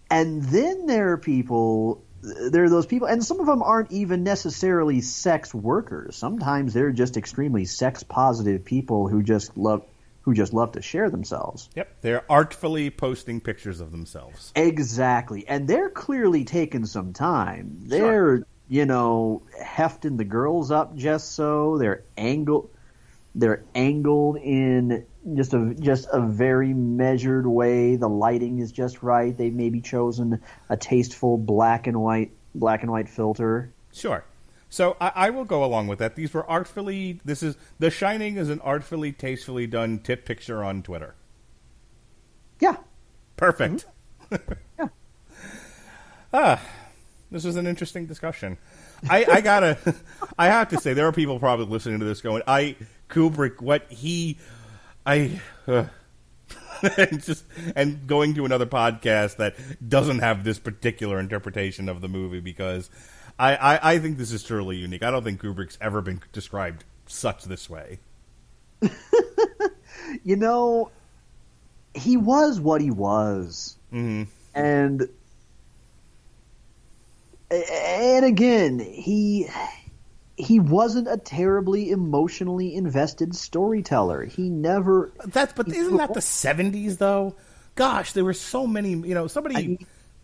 And then there are people there are those people, and some of them aren't even necessarily sex workers. Sometimes they're just extremely sex positive people who just love to share themselves. Yep, they're artfully posting pictures of themselves. Exactly, and they're clearly taking some time. They're hefting the girls up just so. They're angled in just a very measured way. The lighting is just right. They've maybe chosen a tasteful black and white filter. Sure. So I will go along with that. These were artfully. The Shining is an artfully, tastefully done tit picture on Twitter. Yeah. Perfect. Mm-hmm. Yeah. This was an interesting discussion. I have to say, there are people probably listening to this going, Kubrick, and going to another podcast that doesn't have this particular interpretation of the movie, because I think this is truly unique. I don't think Kubrick's ever been described such this way. He was what he was. Mm-hmm. And again, he wasn't a terribly emotionally invested storyteller. He never. Isn't that the 70s though? Gosh, there were so many.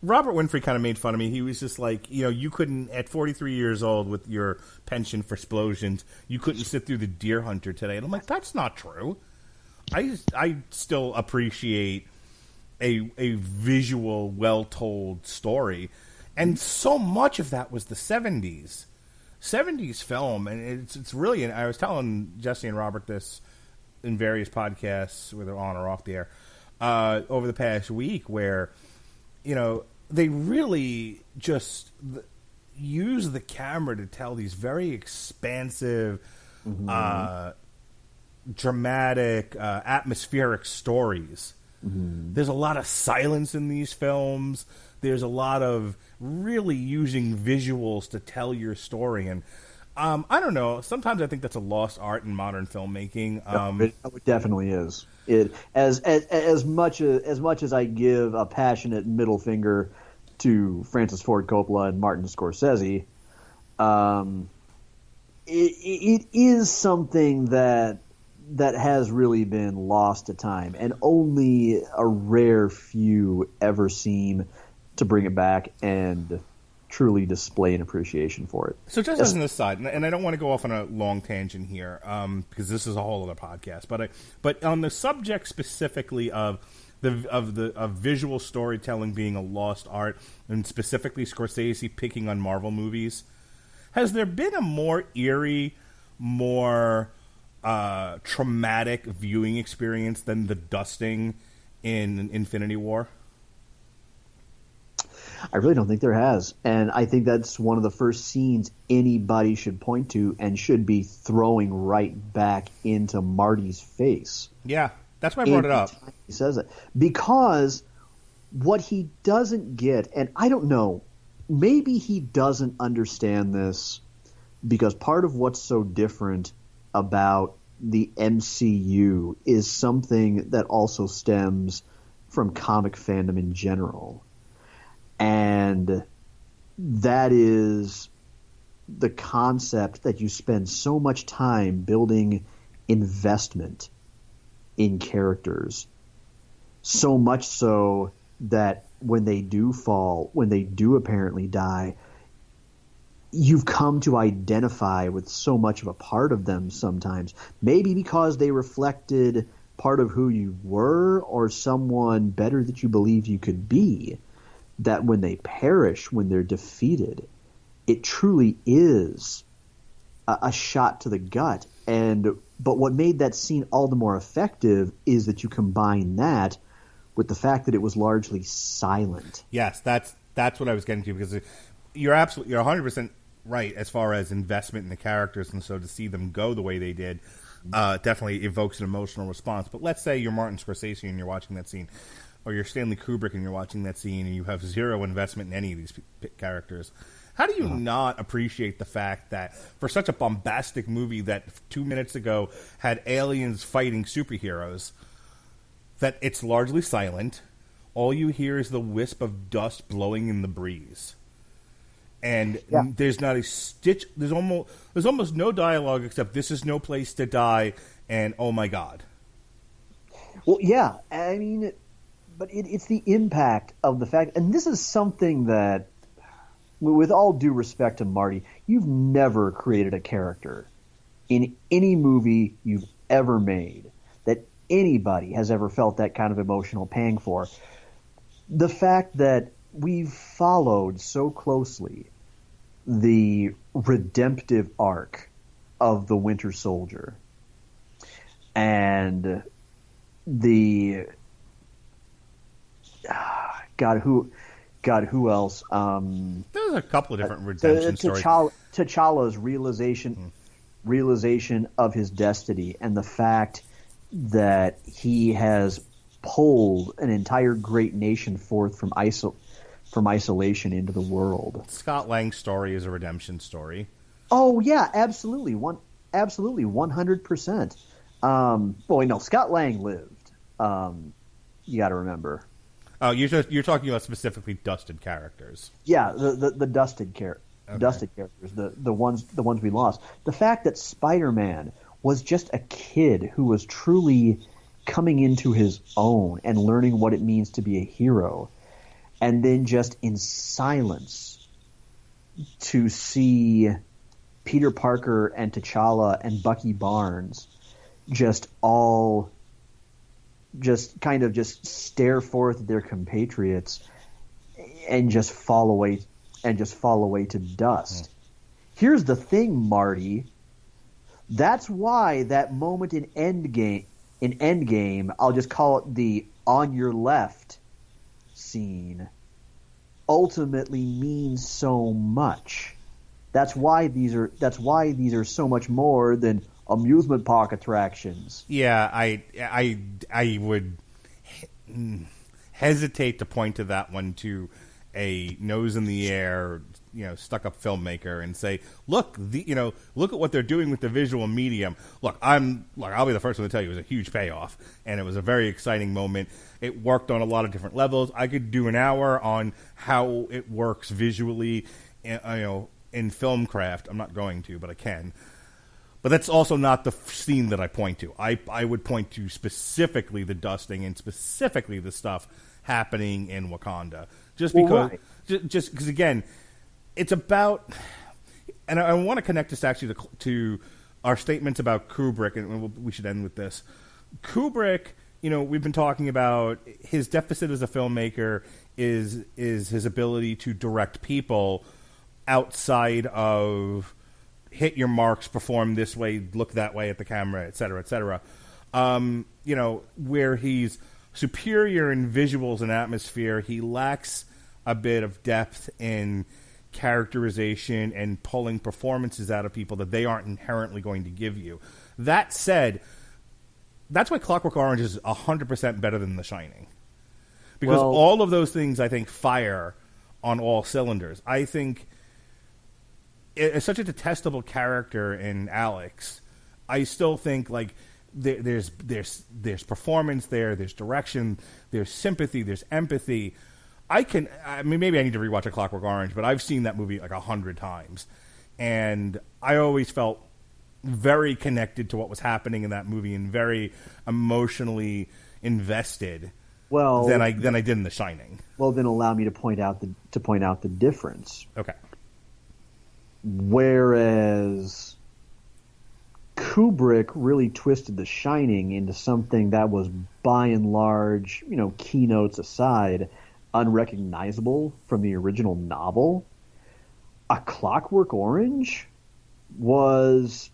Robert Winfrey kind of made fun of me. He was just like, you couldn't, at 43 years old with your penchant for explosions, you couldn't sit through The Deer Hunter today. And I'm like, that's not true. I still appreciate a visual, well-told story. And so much of that was the 70s. 70s film, and it's really, and I was telling Jesse and Robert this in various podcasts, whether on or off the air, over the past week, where, they really just use the camera to tell these very expansive, dramatic, atmospheric stories. Mm-hmm. There's a lot of silence in these films. There's a lot of really using visuals to tell your story, and I don't know. Sometimes I think that's a lost art in modern filmmaking. It definitely is. It as much as I give a passionate middle finger to Francis Ford Coppola and Martin Scorsese, it is something that has really been lost to time, and only a rare few ever seem to bring it back and truly display an appreciation for it. So just as an aside, and I don't want to go off on a long tangent here, because this is a whole other podcast, but on the subject specifically of visual storytelling being a lost art, and specifically Scorsese picking on Marvel movies, has there been a more eerie, more traumatic viewing experience than the dusting in Infinity War? I really don't think there has. And I think that's one of the first scenes anybody should point to and should be throwing right back into Marty's face. Yeah, that's why I brought it up. He says it. Because what he doesn't get, and I don't know, maybe he doesn't understand this, because part of what's so different about the MCU is something that also stems from comic fandom in general. And that is the concept that you spend so much time building investment in characters, so much so that when they do fall, when they do apparently die, you've come to identify with so much of a part of them sometimes, maybe because they reflected part of who you were or someone better that you believed you could be, that when they perish, when they're defeated, it truly is a shot to the gut. But what made that scene all the more effective is that you combine that with the fact that it was largely silent. Yes, that's what I was getting to, because you're 100% right as far as investment in the characters, and so to see them go the way they did definitely evokes an emotional response. But let's say you're Martin Scorsese and you're watching that scene, or you're Stanley Kubrick and you're watching that scene and you have zero investment in any of these characters. How do you not appreciate the fact that for such a bombastic movie that 2 minutes ago had aliens fighting superheroes, that it's largely silent, all you hear is the wisp of dust blowing in the breeze? And there's not a stitch. There's almost no dialogue except "This is no place to die" and "Oh my God." Well, yeah, I mean, but it's the impact of the fact, and this is something that, with all due respect to Marty, you've never created a character in any movie you've ever made that anybody has ever felt that kind of emotional pang for. The fact that we've followed so closely the redemptive arc of the Winter Soldier and the God, who else? There's a couple of different redemption stories. T'Challa's realization of his destiny and the fact that he has pulled an entire great nation forth from isolation into the world. Scott Lang's story is a redemption story. Oh yeah, absolutely, 100%. Well, no, Scott Lang lived. You got to remember. Oh, you're talking about specifically dusted characters. Yeah, the dusted characters, the ones we lost. The fact that Spider-Man was just a kid who was truly coming into his own and learning what it means to be a hero, and then just in silence to see Peter Parker and T'Challa and Bucky Barnes just stare forth at their compatriots and just fall away to dust. Here's the thing, Marty. That's why that moment in Endgame, I'll just call it the "on your left" scene, ultimately means so much. That's why these are so much more than amusement park attractions. Yeah, I would hesitate to point to that one to a nose in the air, stuck up filmmaker and say, look at what they're doing with the visual medium. I'll be the first one to tell you it was a huge payoff, and it was a very exciting moment. It worked on a lot of different levels. I could do an hour on how it works visually, in film craft. I'm not going to, but I can. But that's also not the scene that I point to. I would point to specifically the dusting and specifically the stuff happening in Wakanda. Just because, again, it's about, and I want to connect this actually to our statements about Kubrick, and we should end with this. Kubrick, we've been talking about his deficit as a filmmaker is his ability to direct people outside of hit your marks, perform this way, look that way at the camera, et cetera, et cetera. Where he's superior in visuals and atmosphere, he lacks a bit of depth in characterization and pulling performances out of people that they aren't inherently going to give you. That said, that's why Clockwork Orange is 100% better than The Shining. Because all of those things, I think, fire on all cylinders. I think it's such a detestable character in Alex. I still think there's performance there's direction, there's sympathy, there's empathy. Maybe I need to rewatch A Clockwork Orange, but I've seen that movie 100 times, and I always felt very connected to what was happening in that movie and very emotionally invested. Than I did in The Shining. Well, then allow me to point out the difference. Okay. Whereas Kubrick really twisted The Shining into something that was, by and large, keynotes aside, unrecognizable from the original novel. A Clockwork Orange was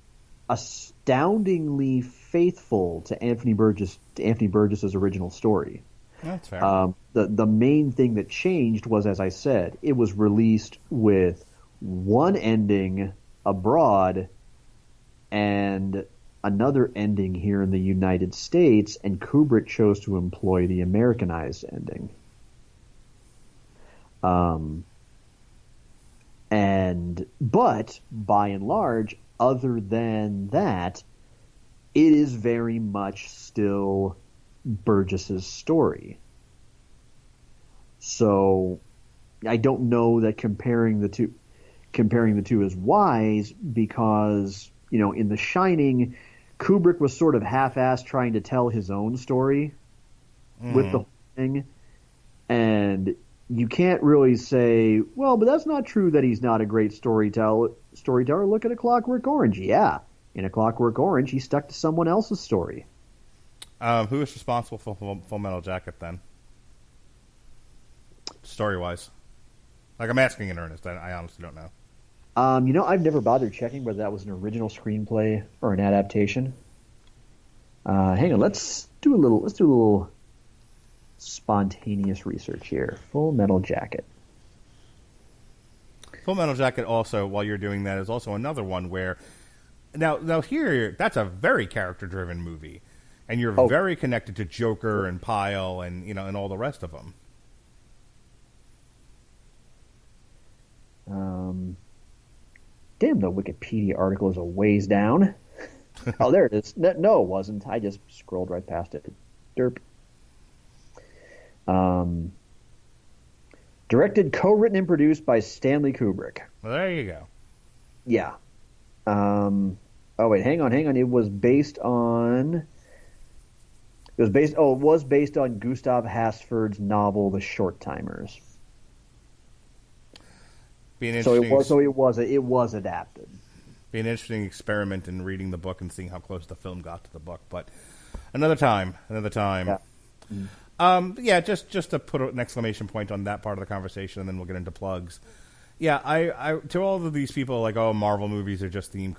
astoundingly faithful to Anthony Burgess's original story. That's fair. The main thing that changed was, as I said, it was released with one ending abroad and another ending here in the United States, and Kubrick chose to employ the Americanized ending. But by and large, other than that, it is very much still Burgess's story. So I don't know that comparing the two, comparing the two is wise because, in The Shining, Kubrick was sort of half-assed trying to tell his own story with the whole thing. And you can't really say, well, but that's not true that he's not a great storyteller. Look at A Clockwork Orange. Yeah, in A Clockwork Orange, he stuck to someone else's story. Who is responsible for Full Metal Jacket then? Story-wise. Like, I'm asking in earnest. I honestly don't know. I've never bothered checking whether that was an original screenplay or an adaptation. Hang on, let's do a little spontaneous research here. Full Metal Jacket. Full Metal Jacket also, while you're doing that, is also another one where now here that's a very character-driven movie, and you're very connected to Joker and Pyle and and all the rest of them. Damn, the Wikipedia article is a ways down. Oh, there it is. No, it wasn't. I just scrolled right past it. Derp. Directed, co-written, and produced by Stanley Kubrick. Well, there you go. Yeah. Oh wait, hang on. It was based on Gustav Hasford's novel The Short Timers. So it was adapted. Be an interesting experiment in reading the book and seeing how close the film got to the book, but another time. Yeah. Just to put an exclamation point on that part of the conversation, and then we'll get into plugs. Yeah, I to all of these people like, oh, Marvel movies are just theme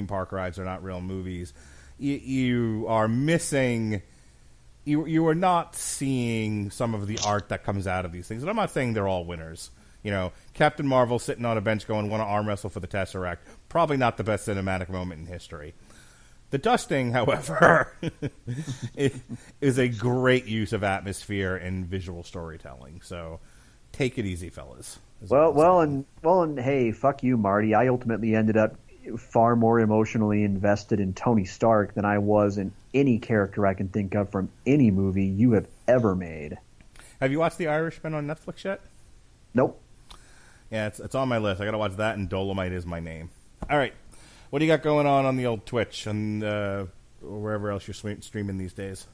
park rides, they're not real movies. You are missing. You are not seeing some of the art that comes out of these things, and I'm not saying they're all winners. Captain Marvel sitting on a bench going, want to arm wrestle for the Tesseract. Probably not the best cinematic moment in history. The dusting, however, is a great use of atmosphere and visual storytelling. So take it easy, fellas. And hey, fuck you, Marty. I ultimately ended up far more emotionally invested in Tony Stark than I was in any character I can think of from any movie you have ever made. Have you watched The Irishman on Netflix yet? Nope. Yeah, it's on my list. I got to watch that, and Dolomite Is My Name. All right. What do you got going on the old Twitch and wherever else you're streaming these days?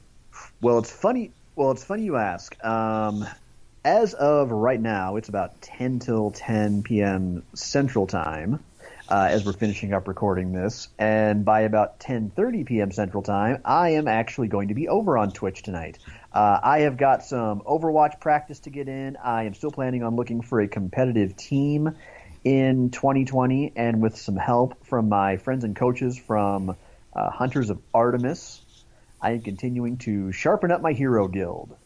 Well, it's funny you ask. As of right now, it's about 10 till 10 p.m. Central Time as we're finishing up recording this. And by about 10:30 p.m. Central Time, I am actually going to be over on Twitch tonight. I have got some Overwatch practice to get in. I am still planning on looking for a competitive team in 2020, and with some help from my friends and coaches from Hunters of Artemis, I am continuing to sharpen up my hero pool.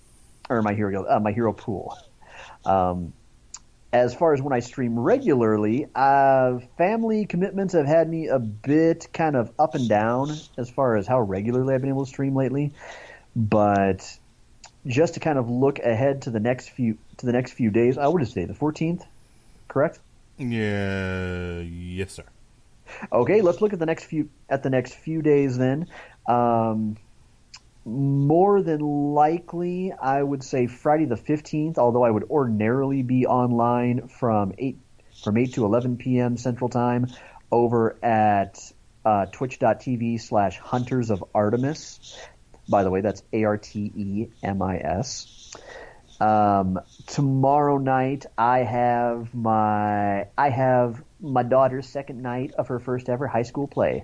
As far as when I stream regularly, family commitments have had me a bit kind of up and down as far as how regularly I've been able to stream lately. But just to kind of look ahead to the next few days, what is today? The 14th, correct? Yeah, yes, sir. Okay, let's look at the next few days then. More than likely, I would say Friday the 15th, although I would ordinarily be online from 8 to 11 p.m. Central Time over at twitch.tv/Hunters of Artemis. By the way, that's ARTEMIS. Tomorrow night, I have my daughter's second night of her first ever high school play.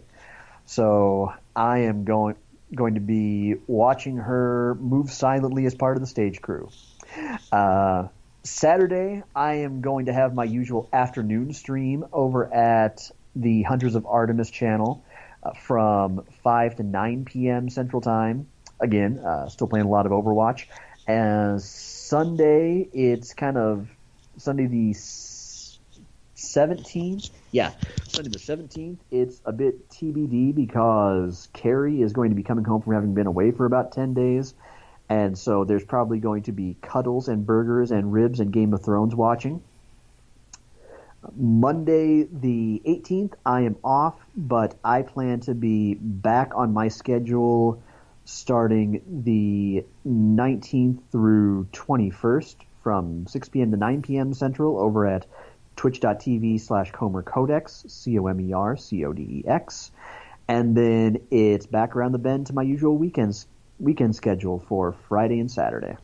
So I am going to be watching her move silently as part of the stage crew. Saturday, I am going to have my usual afternoon stream over at the Hunters of Artemis channel from 5 to 9 p.m. Central Time. Again, still playing a lot of Overwatch. And Sunday, it's kind of Sunday the 17th. Yeah, Sunday the 17th. It's a bit TBD because Carrie is going to be coming home from having been away for about 10 days. And so there's probably going to be cuddles and burgers and ribs and Game of Thrones watching. Monday the 18th, I am off, but I plan to be back on my schedule starting the 19th through 21st from 6 p.m. to 9 p.m. Central over at twitch.tv/Comer Codex, COMER CODEX. And then it's back around the bend to my usual weekend schedule for Friday and Saturday.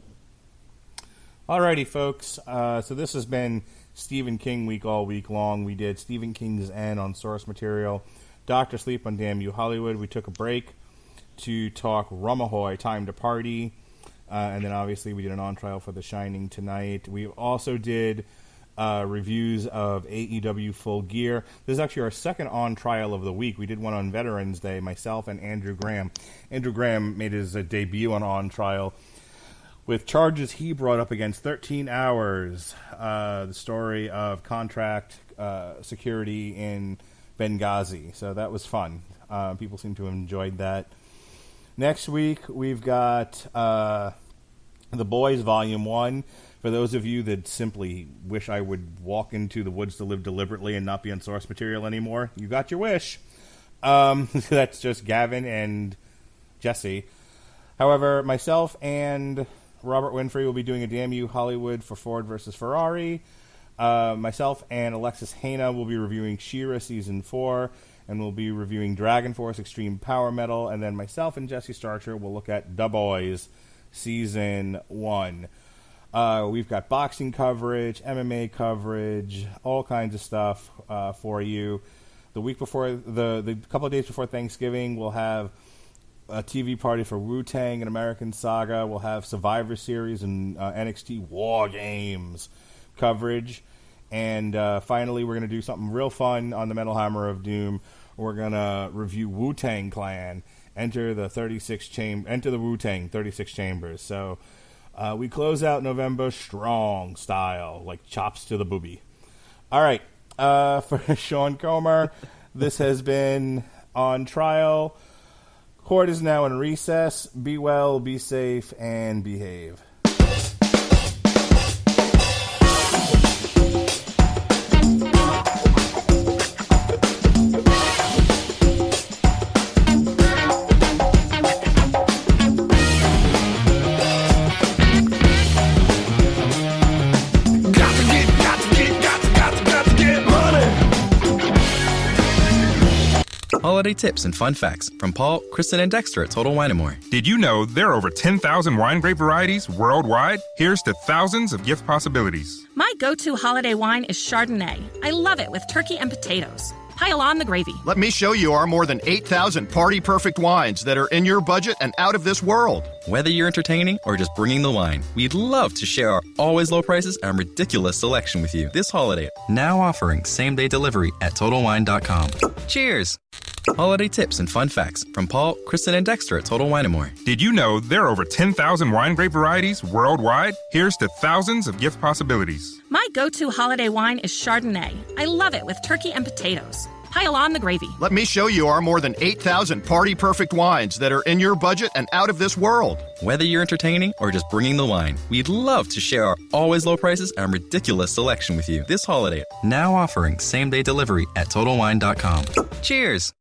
Alrighty, folks. So this has been Stephen King week all week long. We did Stephen King's End on Source Material, Dr. Sleep on Damn You Hollywood. We took a break to talk Rumahoy, Time to Party. And then obviously we did an on trial for The Shining tonight. We also did reviews of AEW Full Gear. This is actually our second on trial of the week. We did one on Veterans Day, myself and Andrew Graham. Andrew Graham made his debut on trial with charges he brought up against 13 Hours, the story of contract security in Benghazi. So that was fun. People seem to have enjoyed that. Next week, we've got The Boys Volume 1. For those of you that simply wish I would walk into the woods to live deliberately and not be on source material anymore, you got your wish. That's just Gavin and Jesse. However, myself and Robert Winfrey will be doing a Damn You Hollywood for Ford versus Ferrari. Myself and Alexis Haina will be reviewing She-Ra Season 4, and we'll be reviewing Dragon Force Extreme Power Metal, and then myself and Jesse Starcher will look at The Boys Season 1. We've got boxing coverage, MMA coverage, all kinds of stuff for you. The week before, the couple of days before Thanksgiving, we'll have a TV party for Wu-Tang and American Saga. We'll have Survivor Series and NXT War Games coverage. And finally, we're going to do something real fun on the Metal Hammer of Doom. We're going to review Wu-Tang Clan. Enter the Wu-Tang 36 Chambers. So we close out November strong style, like chops to the boobie. All right. For Sean Comer, this has been On Trial. Court is now in recess. Be well, be safe, and behave. Holiday tips and fun facts from Paul, Kristen, and Dexter at Total Wine & More. Did you know there are over 10,000 wine grape varieties worldwide? Here's to thousands of gift possibilities. My go-to holiday wine is Chardonnay. I love it with turkey and potatoes. Pile on the gravy. Let me show you our more than 8,000 party-perfect wines that are in your budget and out of this world. Whether you're entertaining or just bringing the wine, we'd love to share our always low prices and ridiculous selection with you this holiday. Now offering same-day delivery at TotalWine.com. Cheers! Holiday tips and fun facts from Paul, Kristen, and Dexter at Total Wine & More. Did you know there are over 10,000 wine grape varieties worldwide? Here's to thousands of gift possibilities. My go-to holiday wine is Chardonnay. I love it with turkey and potatoes. Pile on the gravy. Let me show you our more than 8,000 party-perfect wines that are in your budget and out of this world. Whether you're entertaining or just bringing the wine, we'd love to share our always low prices and ridiculous selection with you this holiday. Now offering same-day delivery at TotalWine.com. Cheers!